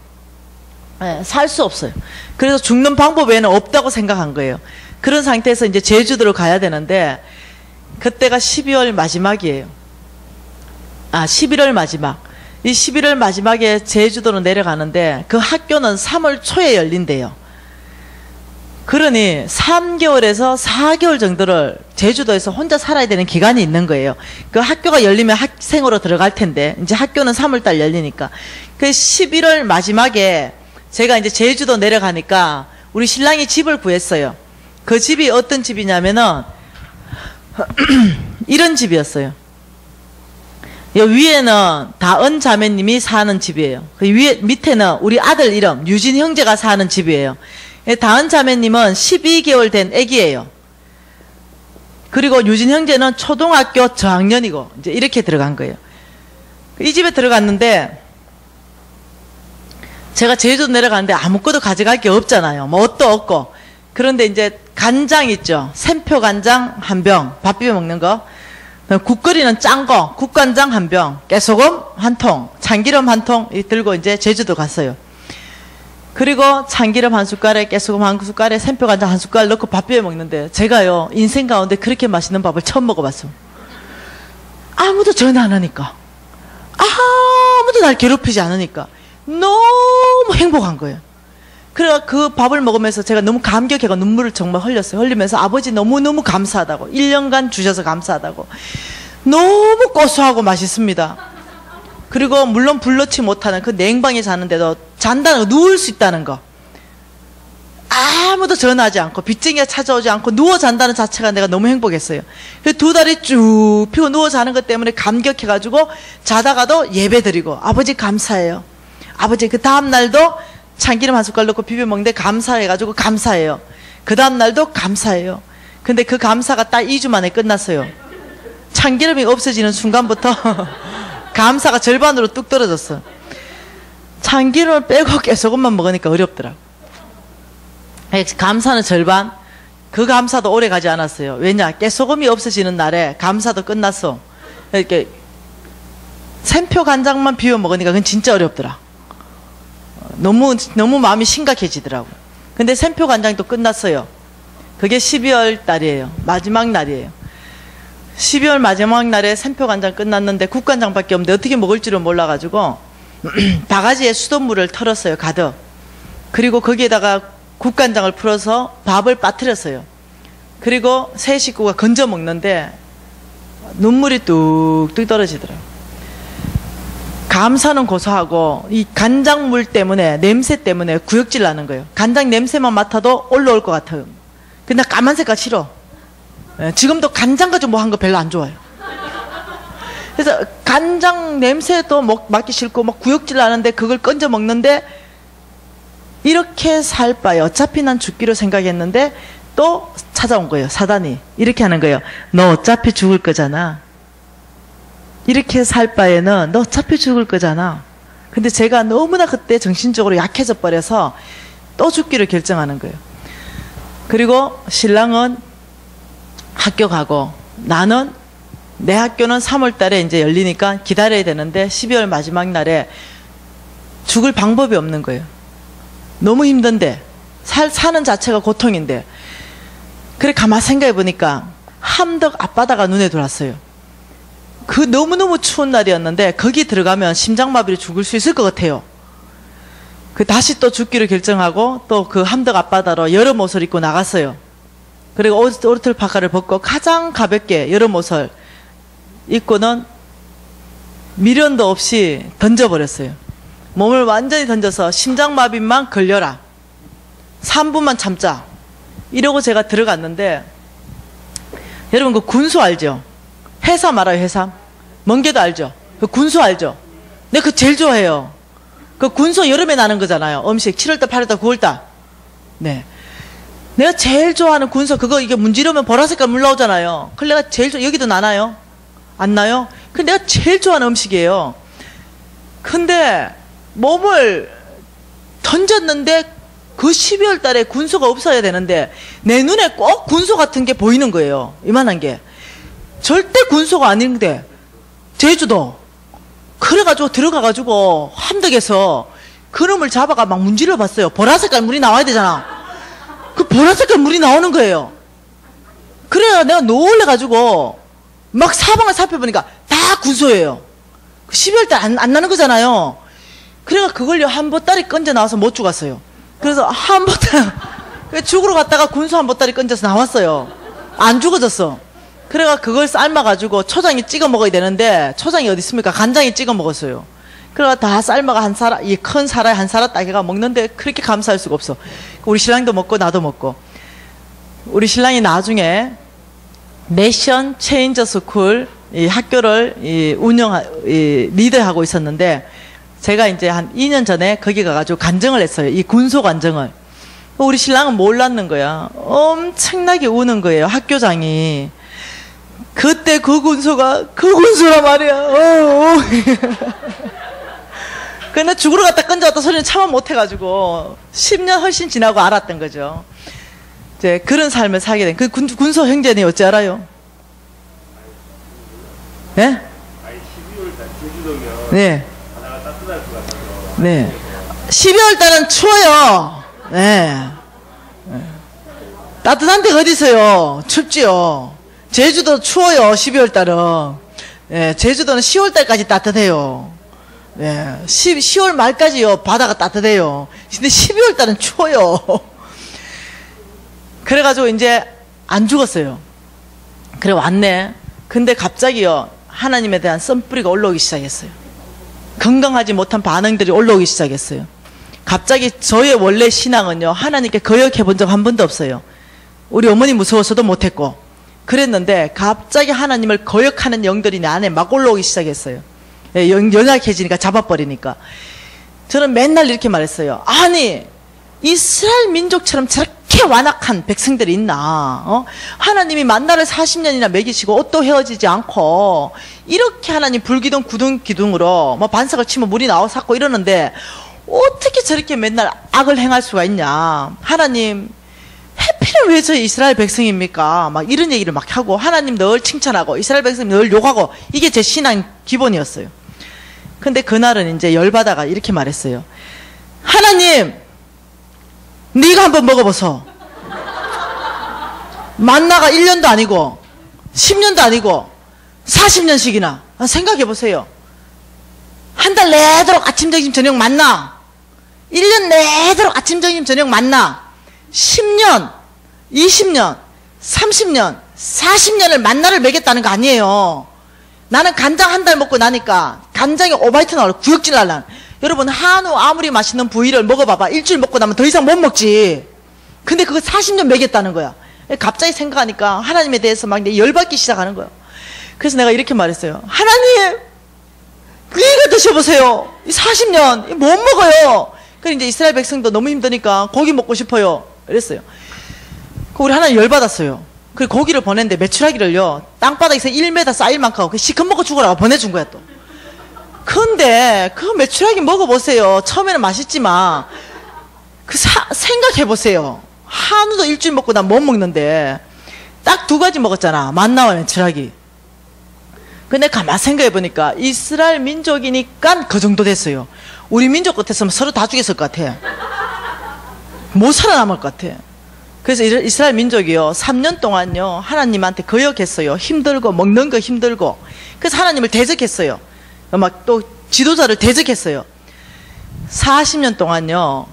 살 수 없어요. 그래서 죽는 방법 외에는 없다고 생각한 거예요. 그런 상태에서 이제 제주도로 가야 되는데 그때가 12월 마지막이에요. 11월 마지막. 이 11월 마지막에 제주도로 내려가는데 그 학교는 3월 초에 열린대요. 그러니 3개월에서 4개월 정도를 제주도에서 혼자 살아야 되는 기간이 있는 거예요. 그 학교가 열리면 학생으로 들어갈 텐데, 이제 학교는 3월달 열리니까. 그 11월 마지막에 제가 이제 제주도 내려가니까 우리 신랑이 집을 구했어요. 그 집이 어떤 집이냐면은, 이런 집이었어요. 여 위에는 다은 자매님이 사는 집이에요. 그 밑에는 우리 아들 이름, 유진 형제가 사는 집이에요. 다은 자매님은 12개월 된 아기예요. 그리고 유진 형제는 초등학교 저학년이고 이제 이렇게 들어간 거예요. 이 집에 들어갔는데 제가 제주도 내려가는데 아무것도 가져갈 게 없잖아요. 뭐 옷도 없고. 그런데 이제 간장 있죠. 샘표 간장 한 병, 밥 비벼 먹는 거. 국 끓이는 짠 거, 국간장 한 병, 깨소금 한 통, 참기름 한 통 들고 이제 제주도 갔어요. 그리고 참기름 한 숟갈에 깨소금 한 숟갈에 샘표간장 한 숟갈 넣고 밥 비벼 먹는데 제가요 인생 가운데 그렇게 맛있는 밥을 처음 먹어봤어요. 아무도 전화 안 하니까, 아무도 날 괴롭히지 않으니까 너무 행복한 거예요. 그래서 그 밥을 먹으면서 제가 너무 감격해가 눈물을 정말 흘렸어요. 흘리면서 아버지 너무너무 감사하다고, 1년간 주셔서 감사하다고, 너무 고소하고 맛있습니다. 그리고 물론 불넣지 못하는 그 냉방에 자는데도 잔다는 거, 누울 수 있다는 거, 아무도 전화하지 않고 빚쟁이가 찾아오지 않고 누워 잔다는 자체가 내가 너무 행복했어요. 그래서 2다리 쭉 펴고 누워 자는 것 때문에 감격해가지고 자다가도 예배 드리고, 아버지 감사해요. 아버지 그 다음날도 참기름 한 숟갈 넣고 비벼 먹는데 감사해가지고 감사해요. 그 다음날도 감사해요. 근데 그 감사가 딱 2주 만에 끝났어요. 참기름이 없어지는 순간부터 감사가 절반으로 뚝 떨어졌어. 참기름을 빼고 깨소금만 먹으니까 어렵더라. 감사는 절반. 그 감사도 오래 가지 않았어요. 왜냐, 깨소금이 없어지는 날에 감사도 끝났어. 이렇게 샘표 간장만 비벼 먹으니까 그건 진짜 어렵더라. 너무 마음이 심각해지더라고. 근데 샘표 간장도 끝났어요. 그게 12월 달이에요. 마지막 날이에요. 12월 마지막 날에 샘표 간장 끝났는데 국간장밖에 없는데 어떻게 먹을 줄을 몰라가지고 바가지에 수돗물을 털었어요. 가득. 그리고 거기에다가 국간장을 풀어서 밥을 빠뜨렸어요. 그리고 세 식구가 건져 먹는데 눈물이 뚝뚝 떨어지더라고요. 감사는 고소하고 이 간장물 때문에, 냄새 때문에 구역질 나는 거예요. 간장 냄새만 맡아도 올라올 것 같아요. 근데 까만 색깔 싫어. 지금도 간장 가지고 뭐 한 거 별로 안 좋아해요. 그래서 간장 냄새도 맡기 싫고 막 구역질 나는데 그걸 건져 먹는데, 이렇게 살 바에 어차피 난 죽기로 생각했는데 또 찾아온 거예요. 사단이 이렇게 하는 거예요. 너 어차피 죽을 거잖아. 이렇게 살 바에는 너 어차피 죽을 거잖아. 근데 제가 너무나 그때 정신적으로 약해져 버려서 또 죽기를 결정하는 거예요. 그리고 신랑은 학교 가고, 나는 내 학교는 3월 달에 이제 열리니까 기다려야 되는데 12월 마지막 날에 죽을 방법이 없는 거예요. 너무 힘든데, 사는 자체가 고통인데. 그래 가만 생각해 보니까 함덕 앞바다가 눈에 들어왔어요. 그 너무너무 추운 날이었는데 거기 들어가면 심장마비로 죽을 수 있을 것 같아요. 그 다시 또 죽기를 결정하고 또 그 함덕 앞바다로 여름 옷을 입고 나갔어요. 그리고 오르틀 파카를 벗고 가장 가볍게 여름 옷을 입고는 미련도 없이 던져버렸어요. 몸을 완전히 던져서 심장마비만 걸려라, 3분만 참자, 이러고 제가 들어갔는데, 여러분 그 군소 알죠? 해삼 알아요? 해삼? 멍게도 알죠? 그 군소 알죠? 내가 그거 제일 좋아해요. 그 군소 여름에 나는 거잖아요. 음식 7월달 8월달 9월달. 네, 내가 제일 좋아하는 군소, 그거 이게 문지르면 보라색깔 물 나오잖아요. 그걸 내가 제일 여기도 나나요? 안 나요? 그 내가 제일 좋아하는 음식이에요. 근데 몸을 던졌는데 그 12월 달에 군소가 없어야 되는데 내 눈에 꼭 군소 같은 게 보이는 거예요. 이만한 게. 절대 군소가 아닌데 제주도. 그래가지고 들어가가지고 함덕에서 그놈을 잡아가 막 문질러 봤어요. 보라색깔 물이 나와야 되잖아. 그 보라색깔 물이 나오는 거예요. 그래야 내가 놀래가지고 막 사방을 살펴보니까 다 군소예요. 12월 달 안 나는 거잖아요. 그래가 그걸요 한 보따리 건져 나와서 못 죽었어요. 그래서 한 보따리 죽으러 갔다가 군수 한 보따리 건져서 나왔어요. 안 죽어졌어. 그래가 그걸 삶아가지고 초장에 찍어 먹어야 되는데 초장이 어디 있습니까? 간장에 찍어 먹었어요. 그래가 다 삶아가 한 사람, 이 큰 사라에 한 사라 따개가 먹는데 그렇게 감사할 수가 없어. 우리 신랑도 먹고 나도 먹고. 우리 신랑이 나중에 내션 체인저 스쿨 이 학교를 리더하고 있었는데 제가 이제 한 2년 전에 거기 가가지고 간증을 했어요. 이 군소 간증을. 우리 신랑은 몰랐는 거야. 엄청나게 우는 거예요. 학교장이. 그때 그 군소라 말이야. 근데 죽으러 갔다 건져왔다 소리는 참아 못해가지고 10년 훨씬 지나고 알았던 거죠. 이제 그런 삶을 살게 된 그 군소 형제는 어찌 알아요? 네? 아니 12월달 제주도면 네. 바다가 따뜻할 것 같아서. 네. 12월 달은 추워요. 네. 따뜻한 데가 어디 있어요? 춥지요. 제주도 추워요. 12월 달은. 네. 제주도는 10월 달까지 따뜻해요. 네. 10월 말까지요. 바다가 따뜻해요. 근데 12월 달은 추워요. 그래가지고 이제 안 죽었어요. 그래 왔네. 근데 갑자기요. 하나님에 대한 썬뿌리가 올라오기 시작했어요. 건강하지 못한 반응들이 올라오기 시작했어요. 갑자기 저의 원래 신앙은요. 하나님께 거역해 본 적 한 번도 없어요. 우리 어머니 무서워서도 못했고 그랬는데 갑자기 하나님을 거역하는 영들이 내 안에 막 올라오기 시작했어요. 연약해지니까 잡아버리니까. 저는 맨날 이렇게 말했어요. 아니 이스라엘 민족처럼 저렇게 완악한 백성들이 있나? 하나님이 만나를 40년이나 먹이시고 옷도 헤어지지 않고 이렇게 하나님 불기둥 구둥기둥으로 뭐 반석을 치면 물이 나와 삭고 이러는데 어떻게 저렇게 맨날 악을 행할 수가 있냐? 하나님 해필은 왜 저 이스라엘 백성입니까? 막 이런 얘기를 막 하고 하나님 늘 칭찬하고 이스라엘 백성 늘 욕하고 이게 제 신앙 기본이었어요. 근데 그날은 이제 열받아가 이렇게 말했어요. 하나님 네가 한번 먹어보소. 만나가 1년도 아니고 10년도 아니고 40년씩이나 생각해보세요. 한 달 내도록 아침 점심 저녁 만나. 1년 내도록 아침 점심 저녁 만나. 10년 20년 30년 40년을 만나를 먹였다는 거 아니에요. 나는 간장 한 달 먹고 나니까 간장에 오바이트 나오려 구역질 날라. 여러분 한우 아무리 맛있는 부위를 먹어봐봐. 일주일 먹고 나면 더 이상 못 먹지. 근데 그거 40년 먹였다는 거야. 갑자기 생각하니까 하나님에 대해서 막 열받기 시작하는 거야. 그래서 내가 이렇게 말했어요. 하나님 네가 드셔보세요. 40년 못 먹어요. 그래서 이제 이스라엘 백성도 너무 힘드니까 고기 먹고 싶어요. 그랬어요. 우리 하나님 열받았어요. 그 고기를 보냈는데 메추라기를요 땅바닥에서 1m 쌓일 만큼 그 시컷 먹고 죽으라고 보내준 거야 또. 근데 그 메추라기 먹어보세요. 처음에는 맛있지만 생각해보세요. 한우도 일주일 먹고 난 못 먹는데 딱 2가지 먹었잖아. 만나와 메추라기. 근데 가만 생각해보니까 이스라엘 민족이니까 그 정도 됐어요. 우리 민족 같았으면 서로 다 죽였을 것 같아. 못 살아남을 것 같아. 그래서 이스라엘 민족이요 3년 동안요 하나님한테 거역했어요. 힘들고 먹는 거 힘들고. 그래서 하나님을 대적했어요. 막 또 지도자를 대적했어요. 40년 동안요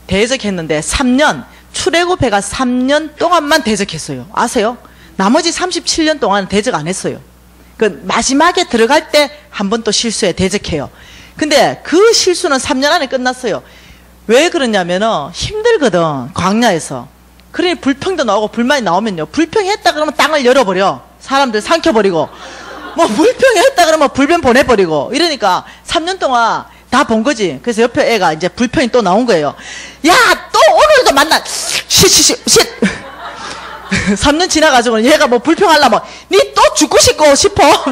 대적했는데 3년 출애굽해가 3년 동안만 대적했어요. 아세요? 나머지 37년 동안 대적 안 했어요. 그 마지막에 들어갈 때 한 번 또 실수해 대적해요. 근데 그 실수는 3년 안에 끝났어요. 왜 그러냐면은 힘들거든 광야에서. 그러니 불평도 나오고 불만이 나오면요 불평했다 그러면 땅을 열어버려. 사람들 삼켜버리고 뭐 불평했다 그러면 불변 보내버리고 이러니까 3년 동안 다 본 거지. 그래서 옆에 애가 이제 불평이 또 나온 거예요. 야 또 오늘도 만나 쉿 3년 지나가지고 얘가 뭐 불평하려면 니 또 죽고 싶어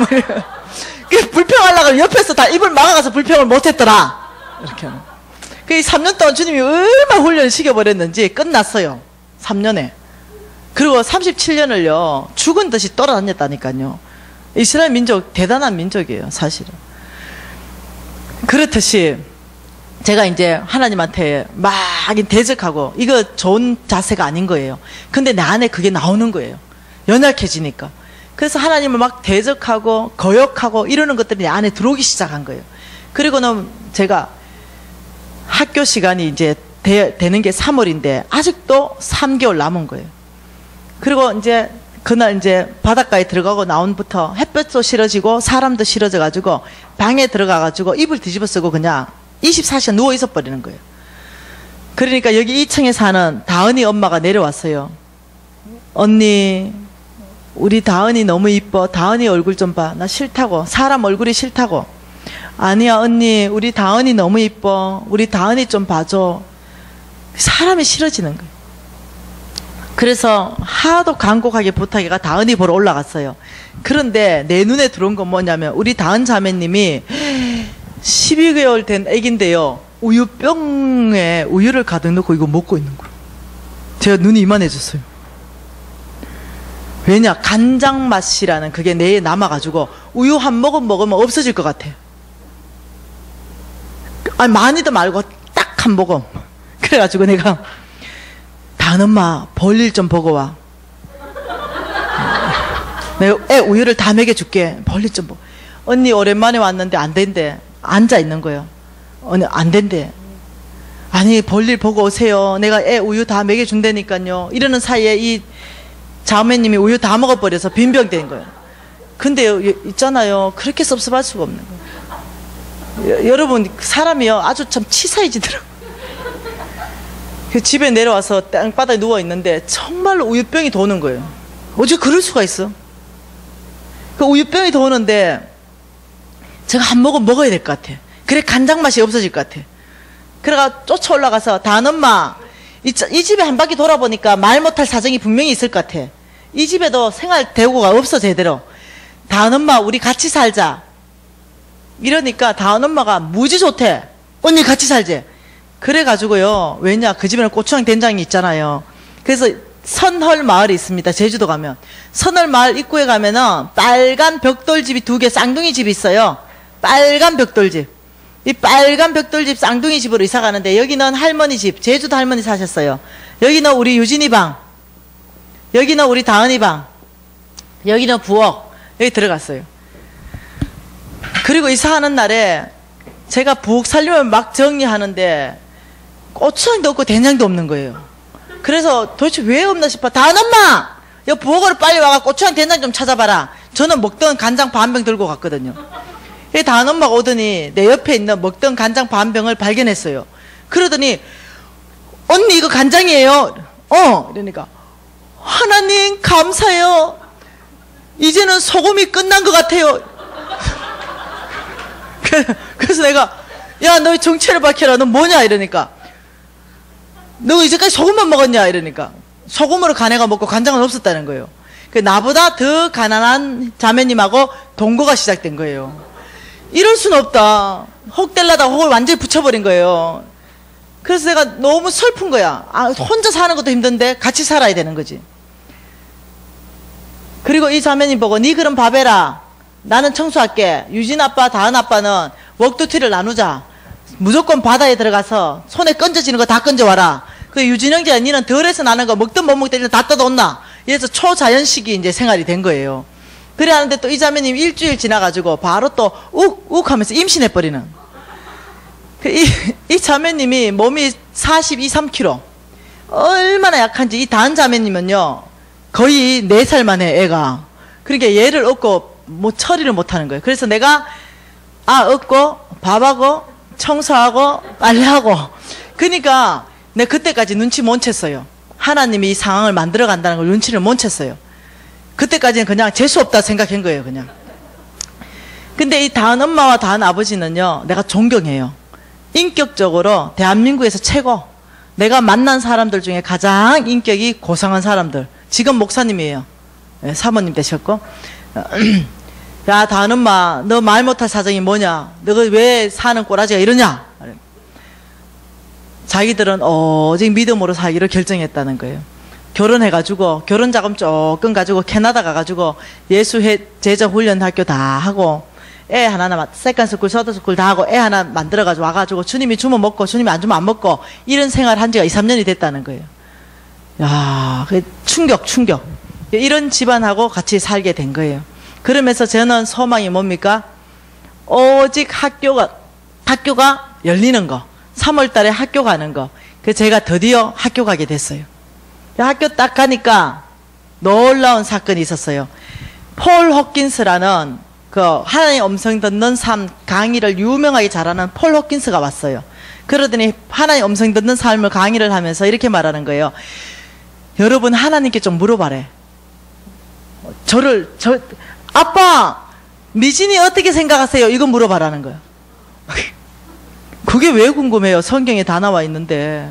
불평하려고 옆에서 다 입을 막아가서 불평을 못했더라. 이렇게 하는. 그 3년 동안 주님이 얼마나 훈련을 시켜버렸는지 끝났어요. 3년에. 그리고 37년을요 죽은 듯이 떠나다녔다니까요. 이스라엘 민족 대단한 민족이에요 사실은. 그렇듯이 제가 이제 하나님한테 막 대적하고 이거 좋은 자세가 아닌 거예요. 근데 내 안에 그게 나오는 거예요. 연약해지니까. 그래서 하나님을 막 대적하고 거역하고 이러는 것들이 내 안에 들어오기 시작한 거예요. 그리고는 제가 학교 시간이 이제 되는 게 3월인데 아직도 3개월 남은 거예요. 그리고 이제 그날 이제 바닷가에 들어가고 나온부터 햇볕도 싫어지고 사람도 싫어져 가지고 방에 들어가 가지고 이불 뒤집어 쓰고 그냥 24시간 누워 있어 버리는 거예요. 그러니까 여기 2층에 사는 다은이 엄마가 내려왔어요. 언니, 우리 다은이 너무 이뻐. 다은이 얼굴 좀 봐. 나 싫다고. 사람 얼굴이 싫다고. 아니야 언니, 우리 다은이 너무 이뻐. 우리 다은이 좀 봐줘. 사람이 싫어지는 거예요. 그래서 하도 간곡하게 부탁해가 다은이 보러 올라갔어요. 그런데 내 눈에 들어온 건 뭐냐면 우리 다은 자매님이 12개월 된 애기인데요, 우유병에 우유를 가득 넣고 이거 먹고 있는 거예요. 제가 눈이 이만해졌어요. 왜냐, 간장 맛이라는 그게 뇌에 남아가지고 우유 한 모금 먹으면 없어질 것 같아. 아니 많이도 말고 딱 한 모금. 그래가지고 내가 다은 엄마 볼일 좀 보고 와. 내가 애 우유를 다 먹여줄게. 볼일 좀 보고. 언니 오랜만에 왔는데 안 된대. 앉아 있는 거예요. 언니 안 된대. 아니 볼일 보고 오세요. 내가 애 우유 다 먹여준다니까요. 이러는 사이에 이 자매님이 우유 다 먹어버려서 빈병된 거예요. 근데 있잖아요, 그렇게 섭섭할 수가 없는 거예요. 여러분, 사람이요 아주 참 치사해지더라고요. 집에 내려와서 땅바닥에 누워있는데 정말로 우유병이 도는 거예요. 어떻게 그럴 수가 있어? 그 우유병이 도는데 제가 한 모금 먹어야 될 것 같아. 그래 간장 맛이 없어질 것 같아. 그래가 쫓아 올라가서 다은 엄마, 이 집에 한 바퀴 돌아보니까 말 못할 사정이 분명히 있을 것 같아. 이 집에도 생활 대우가 없어 제대로. 다은 엄마 우리 같이 살자. 이러니까 다은 엄마가 무지 좋대. 언니 같이 살재. 그래가지고요, 왜냐 그 집에는 고추장 된장이 있잖아요. 그래서 선헐 마을이 있습니다. 제주도 가면 선헐 마을 입구에 가면은 빨간 벽돌집이 2개 쌍둥이 집이 있어요. 빨간 벽돌집. 이 빨간 벽돌집 쌍둥이 집으로 이사 가는데 여기는 할머니 집, 제주도 할머니 사셨어요. 여기는 우리 유진이 방, 여기는 우리 다은이 방, 여기는 부엌. 여기 들어갔어요. 그리고 이사하는 날에 제가 부엌 살림을 막 정리하는데 고추장도 없고 된장도 없는 거예요. 그래서 도대체 왜 없나 싶어. 다은 엄마, 여 부엌으로 빨리 와가 고추장 된장 좀 찾아봐라. 저는 먹던 간장 반병 들고 갔거든요. 다은 엄마가 오더니 내 옆에 있는 먹던 간장 반병을 발견했어요. 그러더니 언니 이거 간장이에요. 이러니까 하나님 감사해요. 이제는 소금이 끝난 것 같아요. 그래서 내가 야 너 정체를 밝혀라. 너 뭐냐 이러니까 너 이제까지 소금만 먹었냐 이러니까 소금으로 간해가 먹고 간장은 없었다는 거예요. 나보다 더 가난한 자매님하고 동거가 시작된 거예요. 이럴 수는 없다. 혹 뗄라다 혹을 완전히 붙여버린 거예요. 그래서 내가 너무 슬픈 거야. 혼자 사는 것도 힘든데 같이 살아야 되는 거지. 그리고 이 자매님 보고 니 그럼 밥 해라. 나는 청소할게. 유진 아빠, 다은 아빠는 웍두티를 나누자. 무조건 바다에 들어가서 손에 건져지는 거 다 건져와라. 그 유진 형제야 니는 덜해서 나는 거 먹든 못 먹든 다 뜯어온나. 이래서 초자연식이 이제 생활이 된 거예요. 그래 하는데 또 이 자매님 일주일 지나가지고 바로 또 욱욱 하면서 임신해버리는. 이 자매님이 몸이 42, 3kg. 얼마나 약한지. 이 다은 자매님은요 거의 4살 만에 애가. 그러니까 얘를 얻고 뭐 처리를 못하는 거예요. 그래서 내가 얻고 밥하고 청소하고 빨래하고. 그러니까 내가 그때까지 눈치 못 챘어요. 하나님이 이 상황을 만들어 간다는 걸 눈치를 못 챘어요. 그때까지는 그냥 재수 없다 생각한 거예요 그냥. 근데 이 다은 엄마와 다은 아버지는요 내가 존경해요. 인격적으로 대한민국에서 최고, 내가 만난 사람들 중에 가장 인격이 고상한 사람들. 지금 목사님이에요. 네, 사모님 되셨고. 야 다은 엄마 너 말 못할 사정이 뭐냐, 너가 왜 사는 꼬라지가 이러냐. 자기들은 오직 믿음으로 살기로 결정했다는 거예요. 결혼해가지고 결혼자금 조금 가지고 캐나다 가가지고 예수 제자 훈련학교 다 하고 애 하나 세컨스쿨 서드스쿨 다 하고 애 하나 만들어가지고 와가지고 주님이 주면 먹고 주님이 안 주면 안 먹고 이런 생활 한 지가 2, 3년이 됐다는 거예요. 야, 충격. 이런 집안하고 같이 살게 된 거예요. 그러면서 저는 소망이 뭡니까? 오직 학교가 열리는 거, 3월 달에 학교 가는 거, 그래서 제가 드디어 학교 가게 됐어요. 학교 딱 가니까 놀라운 사건이 있었어요. 폴 호킨스라는 그 하나님의 음성 듣는 삶 강의를 유명하게 잘하는 폴 호킨스가 왔어요. 그러더니 하나님의 음성 듣는 삶을 강의를 하면서 이렇게 말하는 거예요. 여러분 하나님께 좀 물어봐래. 아빠 미진이 어떻게 생각하세요? 이거 물어봐라는 거예요. 그게 왜 궁금해요? 성경에 다 나와 있는데.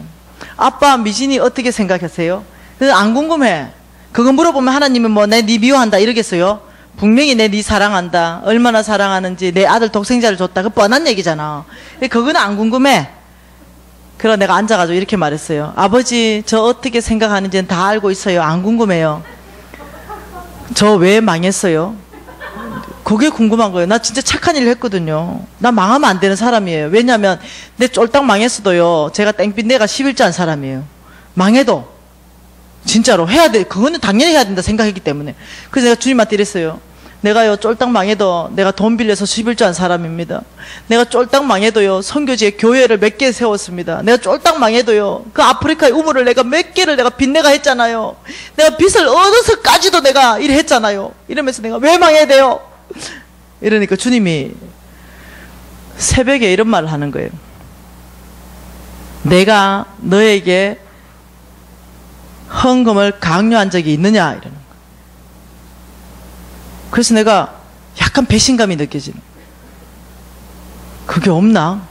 아빠 미진이 어떻게 생각하세요? 그래서 안 궁금해. 그거 물어보면 하나님은 뭐 내 네 미워한다 이러겠어요? 분명히 내 네 사랑한다. 얼마나 사랑하는지 내 아들 독생자를 줬다. 그 뻔한 얘기잖아. 그거는 안 궁금해. 그래서 내가 앉아가지고 이렇게 말했어요. 아버지 저 어떻게 생각하는지는 다 알고 있어요. 안 궁금해요. 저 왜 망했어요? 그게 궁금한 거예요. 나 진짜 착한 일을 했거든요. 나 망하면 안 되는 사람이에요. 왜냐하면 내 쫄딱 망했어도요. 제가 땡빛내가 11조 한 사람이에요. 망해도 진짜로 해야 돼. 그거는 당연히 해야 된다 생각했기 때문에. 그래서 내가 주님한테 이랬어요. 내가요 쫄딱 망해도 내가 돈 빌려서 11조 한 사람입니다. 내가 쫄딱 망해도요 선교지에 교회를 몇 개 세웠습니다. 내가 쫄딱 망해도요 그 아프리카의 우물을 내가 몇 개를 내가 빚내가 했잖아요. 내가 빚을 얻어서까지도 내가 일했잖아요. 이러면서 내가 왜 망해야 돼요? 이러니까 주님이 새벽에 이런 말을 하는 거예요. 내가 너에게 헌금을 강요한 적이 있느냐 이러는 거예요. 그래서 내가 약간 배신감이 느껴지는 거예요. 그게 없나?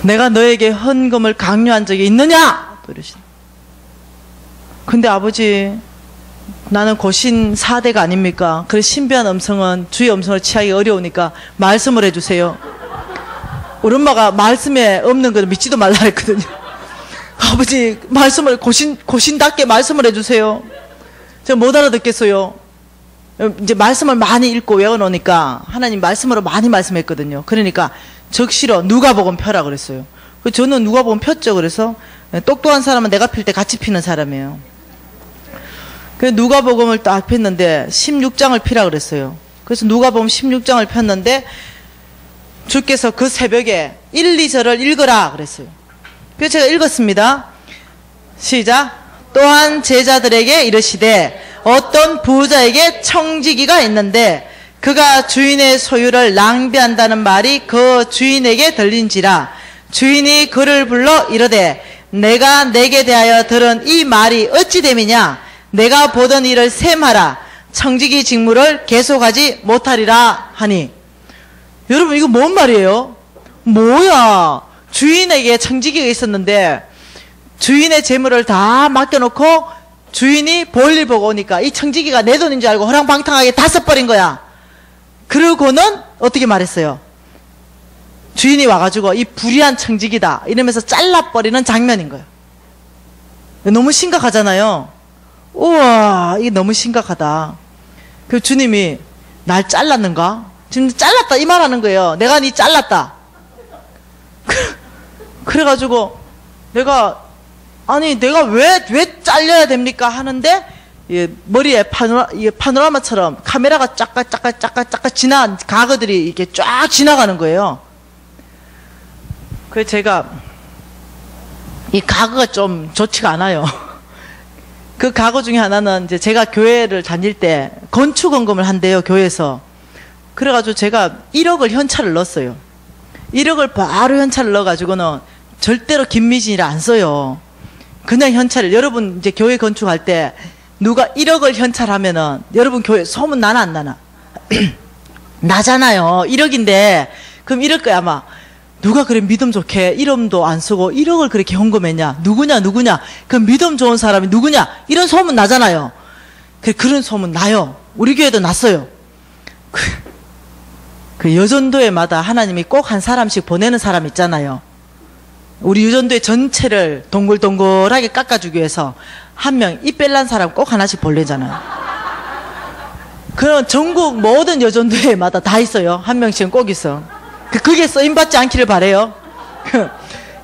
내가 너에게 헌금을 강요한 적이 있느냐? 또 이러시는 거예요. 근데 아버지 나는 고신 4대가 아닙니까? 그래서 신비한 음성은 주의 음성을 취하기 어려우니까 말씀을 해주세요. 우리 엄마가 말씀에 없는 걸 믿지도 말라 했거든요. 아버지 말씀을 고신답게 말씀을 해주세요. 제가 못 알아듣겠어요. 이제 말씀을 많이 읽고 외워놓으니까 하나님 말씀으로 많이 말씀했거든요. 그러니까 적시로 누가복음 펴라 그랬어요. 저는 누가복음 폈죠. 그래서 똑똑한 사람은 내가 필 때 같이 피는 사람이에요. 그래서 누가복음을 딱 폈는데 16장을 피라 그랬어요. 그래서 누가복음 16장을 폈는데 주께서 그 새벽에 1, 2절을 읽어라 그랬어요. 그래서 제가 읽었습니다. 시작. 또한 제자들에게 이르시되 어떤 부자에게 청지기가 있는데 그가 주인의 소유를 낭비한다는 말이 그 주인에게 들린지라. 주인이 그를 불러 이르되 내가 내게 대하여 들은 이 말이 어찌 됨이냐. 내가 보던 일을 셈하라. 청지기 직무를 계속하지 못하리라 하니. 여러분 이거 뭔 말이에요? 뭐야. 주인에게 청지기가 있었는데 주인의 재물을 다 맡겨놓고 주인이 볼일 보고 오니까 이 청지기가 내 돈인 줄 알고 허랑방탕하게 다 써버린 거야. 그러고는 어떻게 말했어요? 주인이 와가지고 이 불의한 청지기다 이러면서 잘라버리는 장면인 거예요. 너무 심각하잖아요. 우와 이게 너무 심각하다. 그 주님이 날 잘랐는가? 지금 잘랐다 이 말 하는 거예요. 내가 니 잘랐다. 그래가지고 내가 아니 내가 왜 잘려야 됩니까 하는데 머리에 파노라마처럼 카메라가 쫙 지나간 가거들이 이렇게 쫙 지나가는 거예요. 그래서 제가 이 가거가 좀 좋지가 않아요. 그 가거 중에 하나는 이제 제가 교회를 다닐 때 건축원금을 한대요 교회에서. 그래가지고 제가 1억을 현찰을 넣었어요. 1억을 바로 현찰을 넣어가지고는 절대로 김미진이라 안 써요. 그냥 현찰을. 여러분 이제 교회 건축할 때 누가 1억을 현찰하면은 여러분 교회 소문 나나 안 나나? 나잖아요. 1억인데 그럼 이럴 거야 아마. 누가 그래 믿음 좋게 1억도 안 쓰고 1억을 그렇게 헌금했냐? 누구냐? 그 믿음 좋은 사람이 누구냐? 이런 소문 나잖아요. 그런 소문 나요. 우리 교회도 났어요. 그 여전도회마다 하나님이 꼭 한 사람씩 보내는 사람 있잖아요. 우리 유전도회 전체를 동글동글하게 깎아주기 위해서 한 명 이뺄난 사람 꼭 하나씩 보내잖아요. 그런 전국 모든 여전도회마다 다 있어요. 한 명씩은 꼭 있어. 그게 쓰임받지 않기를 바래요.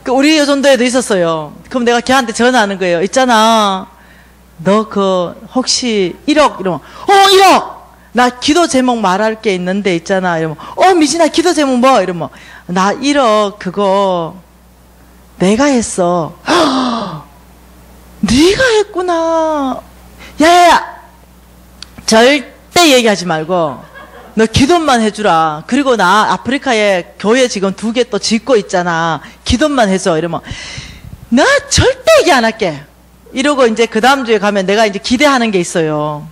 우리 여전도회도 있었어요. 그럼 내가 걔한테 전화하는 거예요. 있잖아 너 혹시 1억 이러면 1억 나 기도 제목 말할 게 있는데 있잖아 이러면 미진아 기도 제목 뭐 이러면 나 1억 그거 내가 했어. 네가 했구나. 야야야, 절대 얘기하지 말고 너 기도만 해주라. 그리고 나 아프리카에 교회 지금 2개 또 짓고 있잖아. 기도만 해줘. 이러면 나 절대 얘기 안 할게. 이러고 이제 그 다음 주에 가면 내가 이제 기대하는 게 있어요.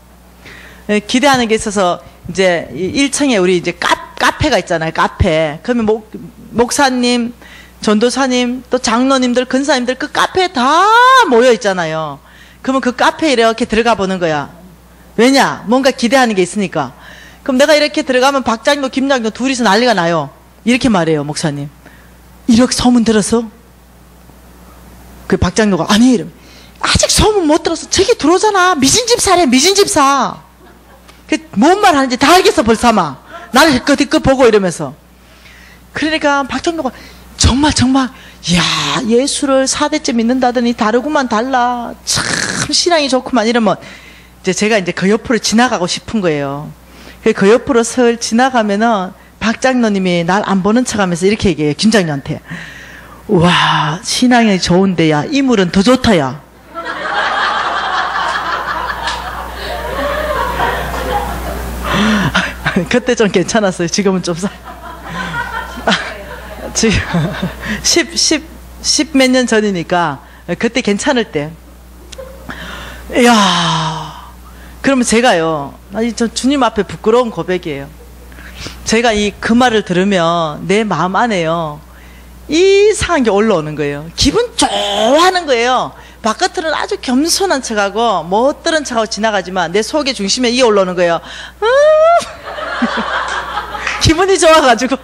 기대하는 게 있어서 이제 1층에 우리 이제 카페가 있잖아요. 카페. 그러면 목사님, 전도사님, 또 장로님들, 근사님들 그 카페에 다 모여 있잖아요. 그러면 그 카페에 이렇게 들어가 보는 거야. 왜냐? 뭔가 기대하는 게 있으니까. 그럼 내가 이렇게 들어가면 박장도 김장도 둘이서 난리가 나요. 이렇게 말해요, 목사님. 이렇게 소문 들었어? 그 박장도가 아니, 이러면 아직 소문 못 들었어. 저기 들어오잖아. 미신집사래, 미신집사. 뭔 말 하는지 다 알겠어, 벌써 아마. 나를 힐끗힐끗 보고 이러면서. 그러니까 박장도가 정말, 야, 예수를 4대째 믿는다더니 다르구만, 달라. 참, 신앙이 좋구만. 이러면, 이제 제가 이제 그 옆으로 지나가고 싶은 거예요. 그 옆으로 슬 지나가면은, 박장로님이 날 안 보는 척 하면서 이렇게 얘기해요, 김장로한테. 와, 신앙이 좋은데, 야, 이물은 더 좋다, 야. 그때 좀 괜찮았어요. 지금은 좀 지금 10 몇 년 전이니까 그때 괜찮을 때. 이야, 그러면 제가요, 저 주님 앞에 부끄러운 고백이에요. 제가 그 말을 들으면 내 마음 안에요, 이상한 게 올라오는 거예요. 기분 좋아하는 거예요. 바깥으로는 아주 겸손한 척하고 못 들은 척하고 지나가지만 내 속의 중심에 이게 올라오는 거예요. 기분이 좋아가지고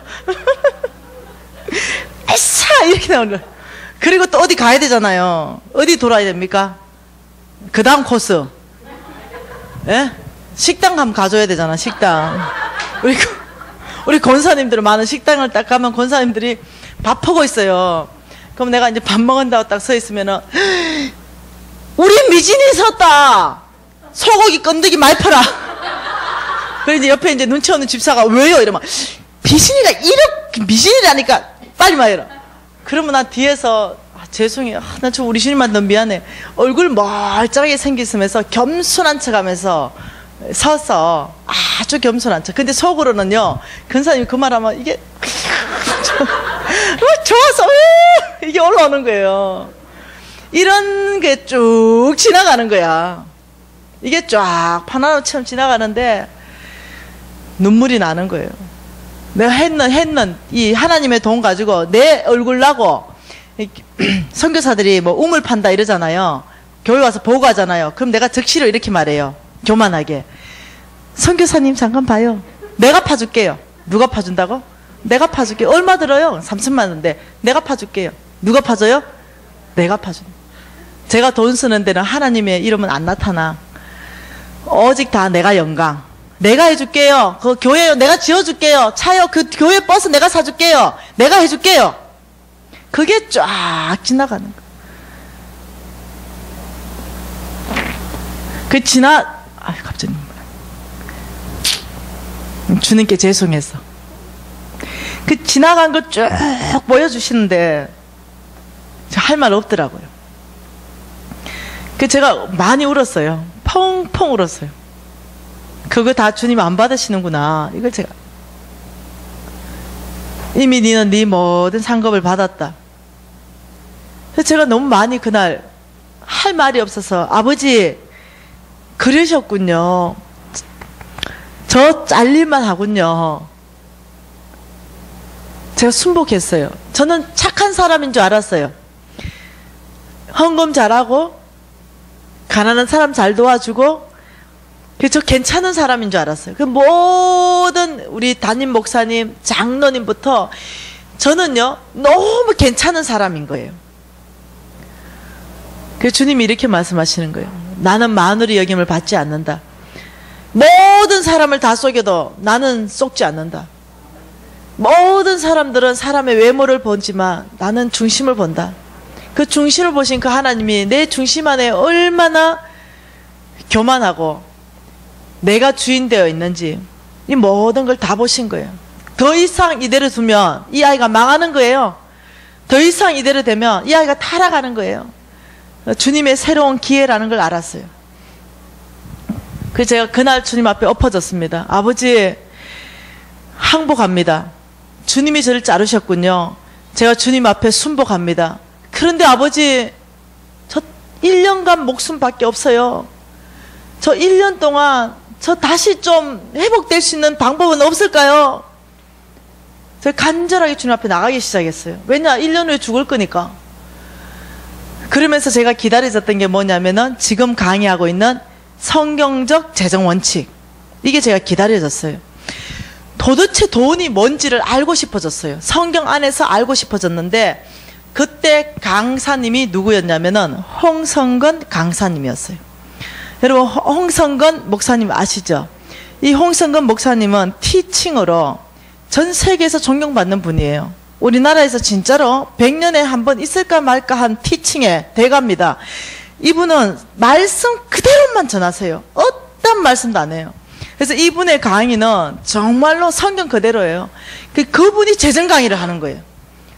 에싸 이렇게 나오는 거예요. 그리고 또 어디 가야 되잖아요. 어디 돌아야 됩니까? 그 다음 코스, 예? 식당 가면 가줘야 되잖아. 식당. 우리 권사님들은 많은 식당을 딱 가면 권사님들이 밥하고 있어요. 그럼 내가 이제 밥 먹은다고 딱 서 있으면은, 우리 미진이 섰다. 소고기 건더기 많이 팔아. 그래서 이제 옆에 이제 눈치 없는 집사가 왜요? 이러면 미진이가 이렇게 미진이라니까 빨리 말해라. 그러면 나 뒤에서 죄송해요. 나 저 우리 주님만 너무 미안해. 얼굴 멀쩡하게 생기면서 겸손한 척하면서 서서 아주 겸손한 척. 근데 속으로는요, 근사님이 그 말하면 이게 좋아서 이게 올라오는 거예요. 이런 게 쭉 지나가는 거야. 이게 쫙 파나노처럼 지나가는데 눈물이 나는 거예요. 내가 했는 이 하나님의 돈 가지고 내 얼굴 나고 선교사들이 뭐 우물 판다 이러잖아요. 교회 와서 보고 가잖아요. 그럼 내가 적시로 이렇게 말해요. 교만하게. 선교사님 잠깐 봐요. 내가 파줄게요. 누가 파준다고? 내가 파줄게요. 얼마 들어요? 3천만 원인데 내가 파줄게요. 누가 파줘요? 내가 파준다. 제가 돈 쓰는 데는 하나님의 이름은 안 나타나. 오직 다 내가 영광. 내가 해줄게요. 그 교회요. 내가 지어줄게요. 차요. 그 교회 버스 내가 사줄게요. 내가 해줄게요. 그게 쫙 지나가는 거. 갑자기 주님께 죄송해서. 그 지나간 거 쭉 보여주시는데 할 말 없더라고요. 그 제가 많이 울었어요. 펑펑 울었어요. 그거 다 주님 안 받으시는구나. 이걸 제가 이미 너는 네 모든 상급을 받았다. 그래서 제가 너무 많이 그날 할 말이 없어서 아버지 그러셨군요. 저 잘릴만 하군요. 제가 순복했어요. 저는 착한 사람인 줄 알았어요. 헌금 잘하고 가난한 사람 잘 도와주고 저 괜찮은 사람인 줄 알았어요. 그 모든 우리 담임 목사님, 장로님부터 저는요 너무 괜찮은 사람인 거예요. 그래서 주님이 이렇게 말씀하시는 거예요. 나는 마누리 여김을 받지 않는다. 모든 사람을 다 속여도 나는 속지 않는다. 모든 사람들은 사람의 외모를 보지만 나는 중심을 본다. 그 중심을 보신 그 하나님이 내 중심 안에 얼마나 교만하고 내가 주인 되어 있는지 이 모든 걸 다 보신 거예요. 더 이상 이대로 두면 이 아이가 망하는 거예요. 더 이상 이대로 되면 이 아이가 타락하는 거예요. 주님의 새로운 기회라는 걸 알았어요. 그래서 제가 그날 주님 앞에 엎어졌습니다. 아버지, 항복합니다. 주님이 저를 자르셨군요. 제가 주님 앞에 순복합니다. 그런데 아버지, 저 1년간 목숨밖에 없어요. 저 1년 동안 저 다시 좀 회복될 수 있는 방법은 없을까요? 제가 간절하게 주님 앞에 나가기 시작했어요. 왜냐? 1년 후에 죽을 거니까. 그러면서 제가 기다려졌던 게 뭐냐면은 지금 강의하고 있는 성경적 재정 원칙. 이게 제가 기다려졌어요. 도대체 돈이 뭔지를 알고 싶어졌어요. 성경 안에서 알고 싶어졌는데 그때 강사님이 누구였냐면은 홍성건 강사님이었어요. 여러분, 홍성건 목사님 아시죠? 이 홍성건 목사님은 티칭으로 전 세계에서 존경받는 분이에요. 우리나라에서 진짜로 100년에 한 번 있을까 말까 한 티칭의 대가입니다. 이분은 말씀 그대로만 전하세요. 어떤 말씀도 안 해요. 그래서 이분의 강의는 정말로 성경 그대로예요. 그분이 재정 강의를 하는 거예요.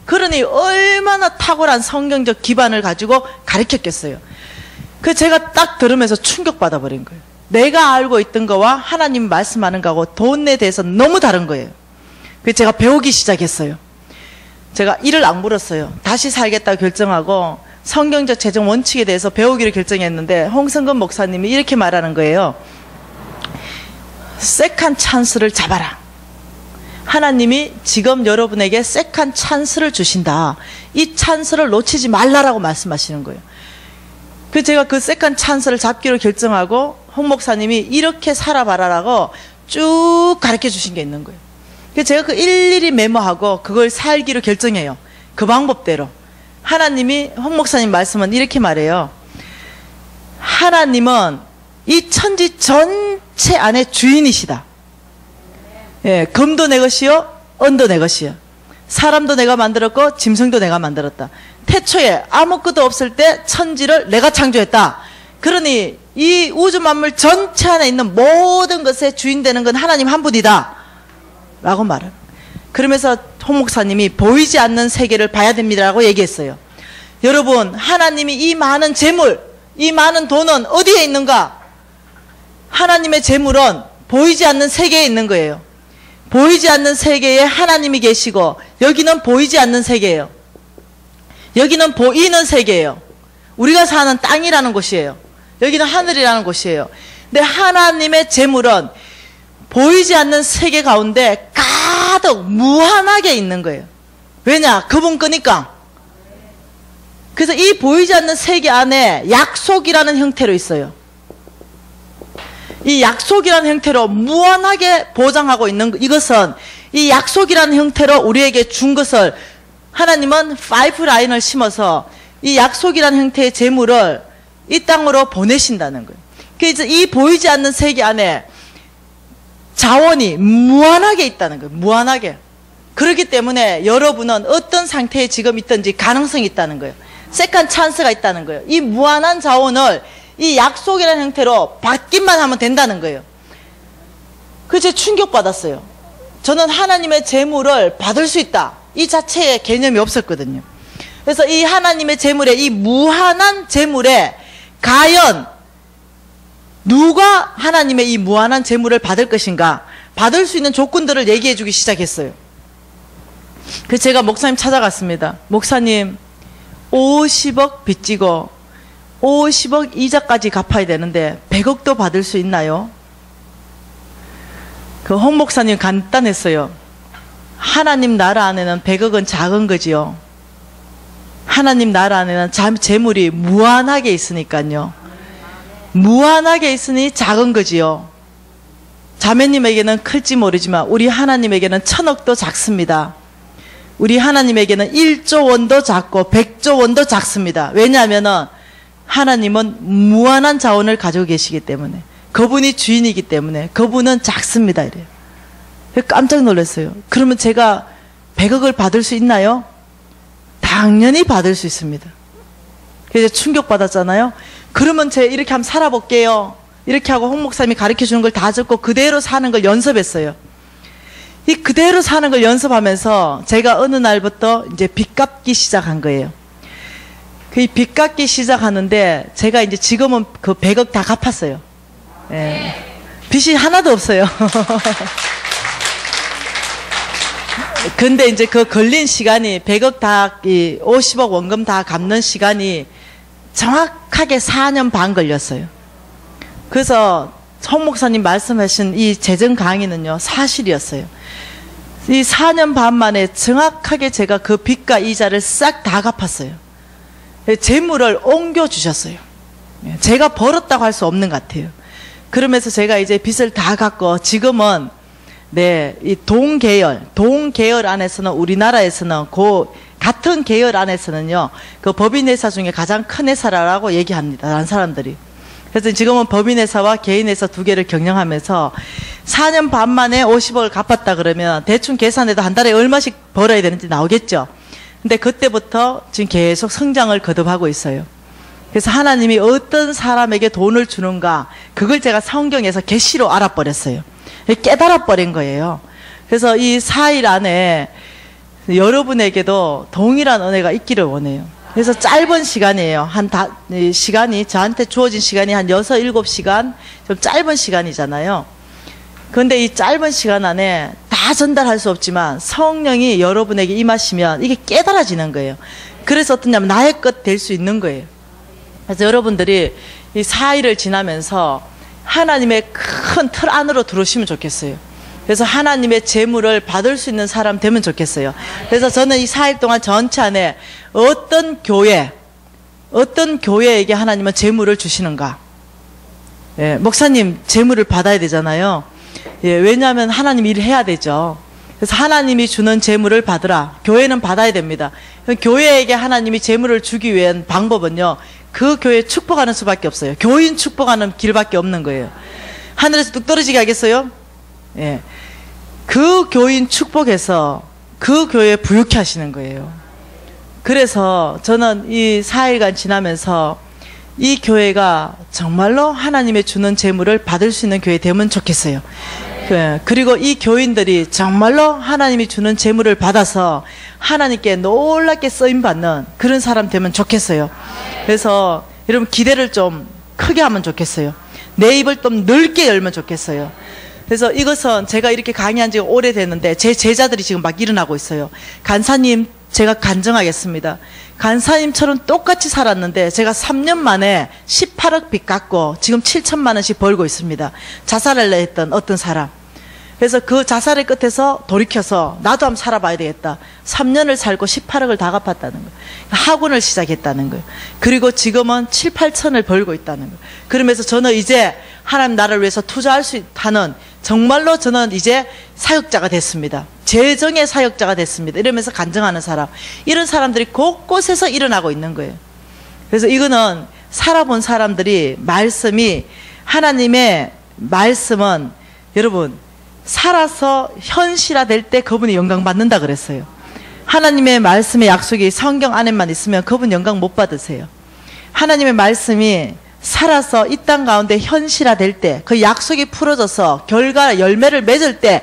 그러니 얼마나 탁월한 성경적 기반을 가지고 가르쳤겠어요. 그 제가 딱 들으면서 충격받아 버린 거예요. 내가 알고 있던 거와 하나님 말씀하는 거하고 돈에 대해서 너무 다른 거예요. 그래서 제가 배우기 시작했어요. 제가 이를 악물었어요. 다시 살겠다고 결정하고 성경적 재정 원칙에 대해서 배우기를 결정했는데 홍성근 목사님이 이렇게 말하는 거예요. 세컨 찬스를 잡아라. 하나님이 지금 여러분에게 세컨 찬스를 주신다. 이 찬스를 놓치지 말라라고 말씀하시는 거예요. 그래서 제가 그 세컨 찬스를 잡기로 결정하고 홍 목사님이 이렇게 살아봐라라고 쭉 가르쳐 주신 게 있는 거예요. 그래서 제가 그 일일이 메모하고 그걸 살기로 결정해요. 그 방법대로. 하나님이 홍 목사님 말씀은 이렇게 말해요. 하나님은 이 천지 전체 안에 주인이시다. 예, 금도 내 것이요, 은도 내 것이요. 사람도 내가 만들었고 짐승도 내가 만들었다. 태초에 아무것도 없을 때 천지를 내가 창조했다. 그러니 이 우주 만물 전체 안에 있는 모든 것의 주인 되는 건 하나님 한 분이다 라고 말을. 그러면서 홍 목사님이 보이지 않는 세계를 봐야 됩니다라고 얘기했어요. 여러분, 하나님이 이 많은 재물, 이 많은 돈은 어디에 있는가? 하나님의 재물은 보이지 않는 세계에 있는 거예요. 보이지 않는 세계에 하나님이 계시고 여기는 보이지 않는 세계예요. 여기는 보이는 세계예요. 우리가 사는 땅이라는 곳이에요. 여기는 하늘이라는 곳이에요. 근데 하나님의 재물은 보이지 않는 세계 가운데 가득 무한하게 있는 거예요. 왜냐? 그분 거니까. 그래서 이 보이지 않는 세계 안에 약속이라는 형태로 있어요. 이 약속이라는 형태로 무한하게 보장하고 있는 이것은 이 약속이라는 형태로 우리에게 준 것을 하나님은 파이프라인을 심어서 이 약속이라는 형태의 재물을 이 땅으로 보내신다는 거예요. 그래서 이 보이지 않는 세계 안에 자원이 무한하게 있다는 거예요. 무한하게. 그렇기 때문에 여러분은 어떤 상태에 지금 있든지 가능성이 있다는 거예요. 세컨 찬스가 있다는 거예요. 이 무한한 자원을 이 약속이라는 형태로 받기만 하면 된다는 거예요. 그래서 충격받았어요. 저는 하나님의 재물을 받을 수 있다. 이 자체의 개념이 없었거든요. 그래서 이 하나님의 재물에, 이 무한한 재물에 과연 누가 하나님의 이 무한한 재물을 받을 것인가? 받을 수 있는 조건들을 얘기해 주기 시작했어요. 그래서 제가 목사님 찾아갔습니다. 목사님, 50억 빚지고 50억 이자까지 갚아야 되는데 100억도 받을 수 있나요? 그 홍 목사님 간단했어요. 하나님 나라 안에는 100억은 작은 거지요. 하나님 나라 안에는 재물이 무한하게 있으니까요. 무한하게 있으니 작은 거지요. 자매님에게는 클지 모르지만 우리 하나님에게는 1000억도 작습니다. 우리 하나님에게는 1조 원도 작고 100조 원도 작습니다. 왜냐하면 하나님은 무한한 자원을 가지고 계시기 때문에, 그분이 주인이기 때문에 그분은 작습니다. 이래요. 깜짝 놀랐어요. 그러면 제가 100억을 받을 수 있나요? 당연히 받을 수 있습니다. 그래서 충격받았잖아요. 그러면 제가 이렇게 한번 살아볼게요. 이렇게 하고 홍 목사님이 가르쳐 주는 걸 다 듣고 그대로 사는 걸 연습했어요. 이 그대로 사는 걸 연습하면서 제가 어느 날부터 이제 빚 갚기 시작한 거예요. 그 빚 갚기 시작하는데 제가 이제 지금은 그 100억 다 갚았어요. 예. 빚이 하나도 없어요. 근데 이제 그 걸린 시간이 100억 다, 50억 원금 다 갚는 시간이 정확하게 4년 반 걸렸어요. 그래서 홍 목사님 말씀하신 이 재정 강의는요, 사실이었어요. 이 4년 반 만에 정확하게 제가 그 빚과 이자를 싹 다 갚았어요. 재물을 옮겨주셨어요. 제가 벌었다고 할 수 없는 것 같아요. 그러면서 제가 이제 빚을 다 갚고 지금은 네, 이 동 계열 안에서는 우리나라에서는 같은 계열 안에서는요, 그 법인회사 중에 가장 큰 회사라고 얘기합니다. 다른 사람들이. 그래서 지금은 법인회사와 개인회사 두 개를 경영하면서 4년 반 만에 50억을 갚았다 그러면 대충 계산해도 한 달에 얼마씩 벌어야 되는지 나오겠죠. 근데 그때부터 지금 계속 성장을 거듭하고 있어요. 그래서 하나님이 어떤 사람에게 돈을 주는가, 그걸 제가 성경에서 계시로 알아버렸어요. 깨달아버린 거예요. 그래서 이 4일 안에 여러분에게도 동일한 은혜가 있기를 원해요. 그래서 짧은 시간이에요. 시간이, 저한테 주어진 시간이 한 6, 7시간, 좀 짧은 시간이잖아요. 그런데 이 짧은 시간 안에 다 전달할 수 없지만 성령이 여러분에게 임하시면 이게 깨달아지는 거예요. 그래서 어떠냐면 나의 것 될 수 있는 거예요. 그래서 여러분들이 이 4일을 지나면서 하나님의 큰 틀 안으로 들어오시면 좋겠어요. 그래서 하나님의 재물을 받을 수 있는 사람 되면 좋겠어요. 그래서 저는 이 4일 동안 전체 안에 어떤 교회에게 하나님은 재물을 주시는가. 예, 목사님 재물을 받아야 되잖아요. 예, 왜냐하면 하나님 일을 해야 되죠. 그래서 하나님이 주는 재물을 받으라. 교회는 받아야 됩니다. 교회에게 하나님이 재물을 주기 위한 방법은요, 그 교회 축복하는 수밖에 없어요. 교인 축복하는 길밖에 없는 거예요. 하늘에서 뚝 떨어지게 하겠어요? 예. 그 교인 축복해서 그 교회에 부유케 하시는 거예요. 그래서 저는 이 4일간 지나면서 이 교회가 정말로 하나님의 주는 재물을 받을 수 있는 교회 되면 좋겠어요. 그리고 이 교인들이 정말로 하나님이 주는 재물을 받아서 하나님께 놀랍게 쓰임받는 그런 사람 되면 좋겠어요. 그래서 여러분 기대를 좀 크게 하면 좋겠어요. 내 입을 좀 넓게 열면 좋겠어요. 그래서 이것은 제가 이렇게 강의한 지가 오래됐는데 제 제자들이 지금 막 일어나고 있어요. 간사님, 제가 간증하겠습니다. 간사님처럼 똑같이 살았는데 제가 3년 만에 18억 빚 갚고 지금 7천만 원씩 벌고 있습니다. 자살을 했던 어떤 사람. 그래서 그 자살의 끝에서 돌이켜서 나도 한번 살아봐야 되겠다. 3년을 살고 18억을 다 갚았다는 거예요. 학원을 시작했다는 거예요. 그리고 지금은 7, 8천을 벌고 있다는 거예요. 그러면서 저는 이제 하나님 나라를 위해서 투자할 수 있다는, 정말로 저는 이제 사역자가 됐습니다. 재정의 사역자가 됐습니다. 이러면서 간증하는 사람, 이런 사람들이 곳곳에서 일어나고 있는 거예요. 그래서 이거는 살아본 사람들이, 말씀이, 하나님의 말씀은 여러분 살아서 현실화될 때 그분이 영광 받는다 그랬어요. 하나님의 말씀의 약속이 성경 안에만 있으면 그분 영광 못 받으세요. 하나님의 말씀이 살아서 이 땅 가운데 현실화될 때, 그 약속이 풀어져서 결과 열매를 맺을 때,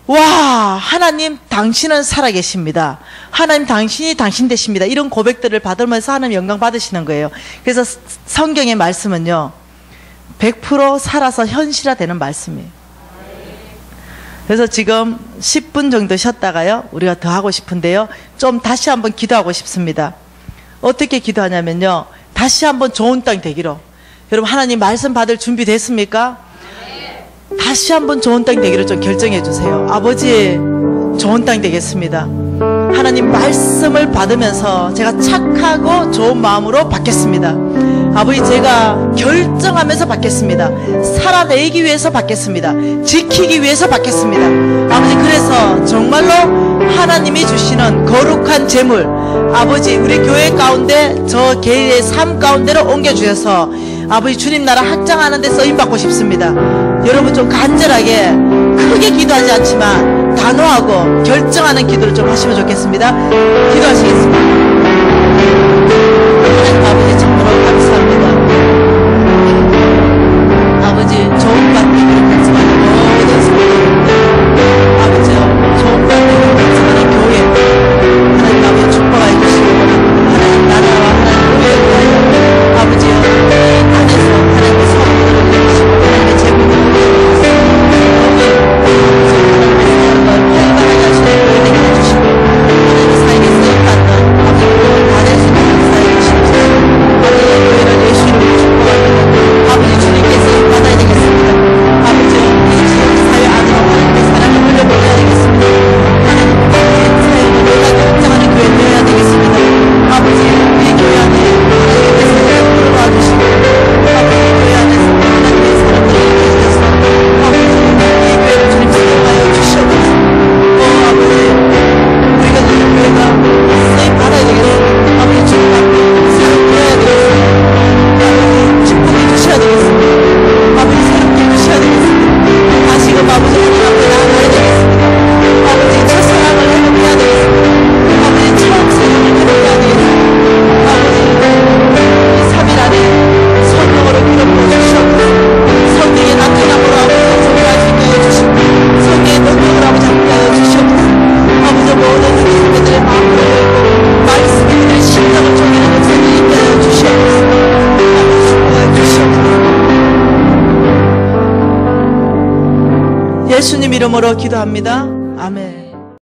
와, 하나님 당신은 살아계십니다. 하나님 당신이 당신 되십니다. 이런 고백들을 받으면서 하나님 영광 받으시는 거예요. 그래서 성경의 말씀은요 100% 살아서 현실화되는 말씀이에요. 그래서 지금 10분 정도 쉬었다가요 우리가 더 하고 싶은데요, 좀 다시 한번 기도하고 싶습니다. 어떻게 기도하냐면요, 다시 한번 좋은 땅 되기로. 여러분 하나님 말씀 받을 준비 됐습니까? 다시 한번 좋은 땅 되기로 좀 결정해 주세요. 아버지, 좋은 땅 되겠습니다. 하나님 말씀을 받으면서 제가 착하고 좋은 마음으로 받겠습니다. 아버지, 제가 결정하면서 받겠습니다. 살아내기 위해서 받겠습니다. 지키기 위해서 받겠습니다. 아버지, 그래서 정말로 하나님이 주시는 거룩한 재물, 아버지 우리 교회 가운데 저 개인의 삶 가운데로 옮겨주셔서 아버지 주님 나라 확장하는 데 쓰임받고 싶습니다. 여러분 좀 간절하게, 크게 기도하지 않지만 단호하고 결정하는 기도를 좀 하시면 좋겠습니다. 기도하시겠습니다. 하나님 아버지, 정말 감사합니다. 아버지, 좋은 것 같은 결정하는 모든 성도들, 아버지 예수님 이름으로 기도합니다. 아멘.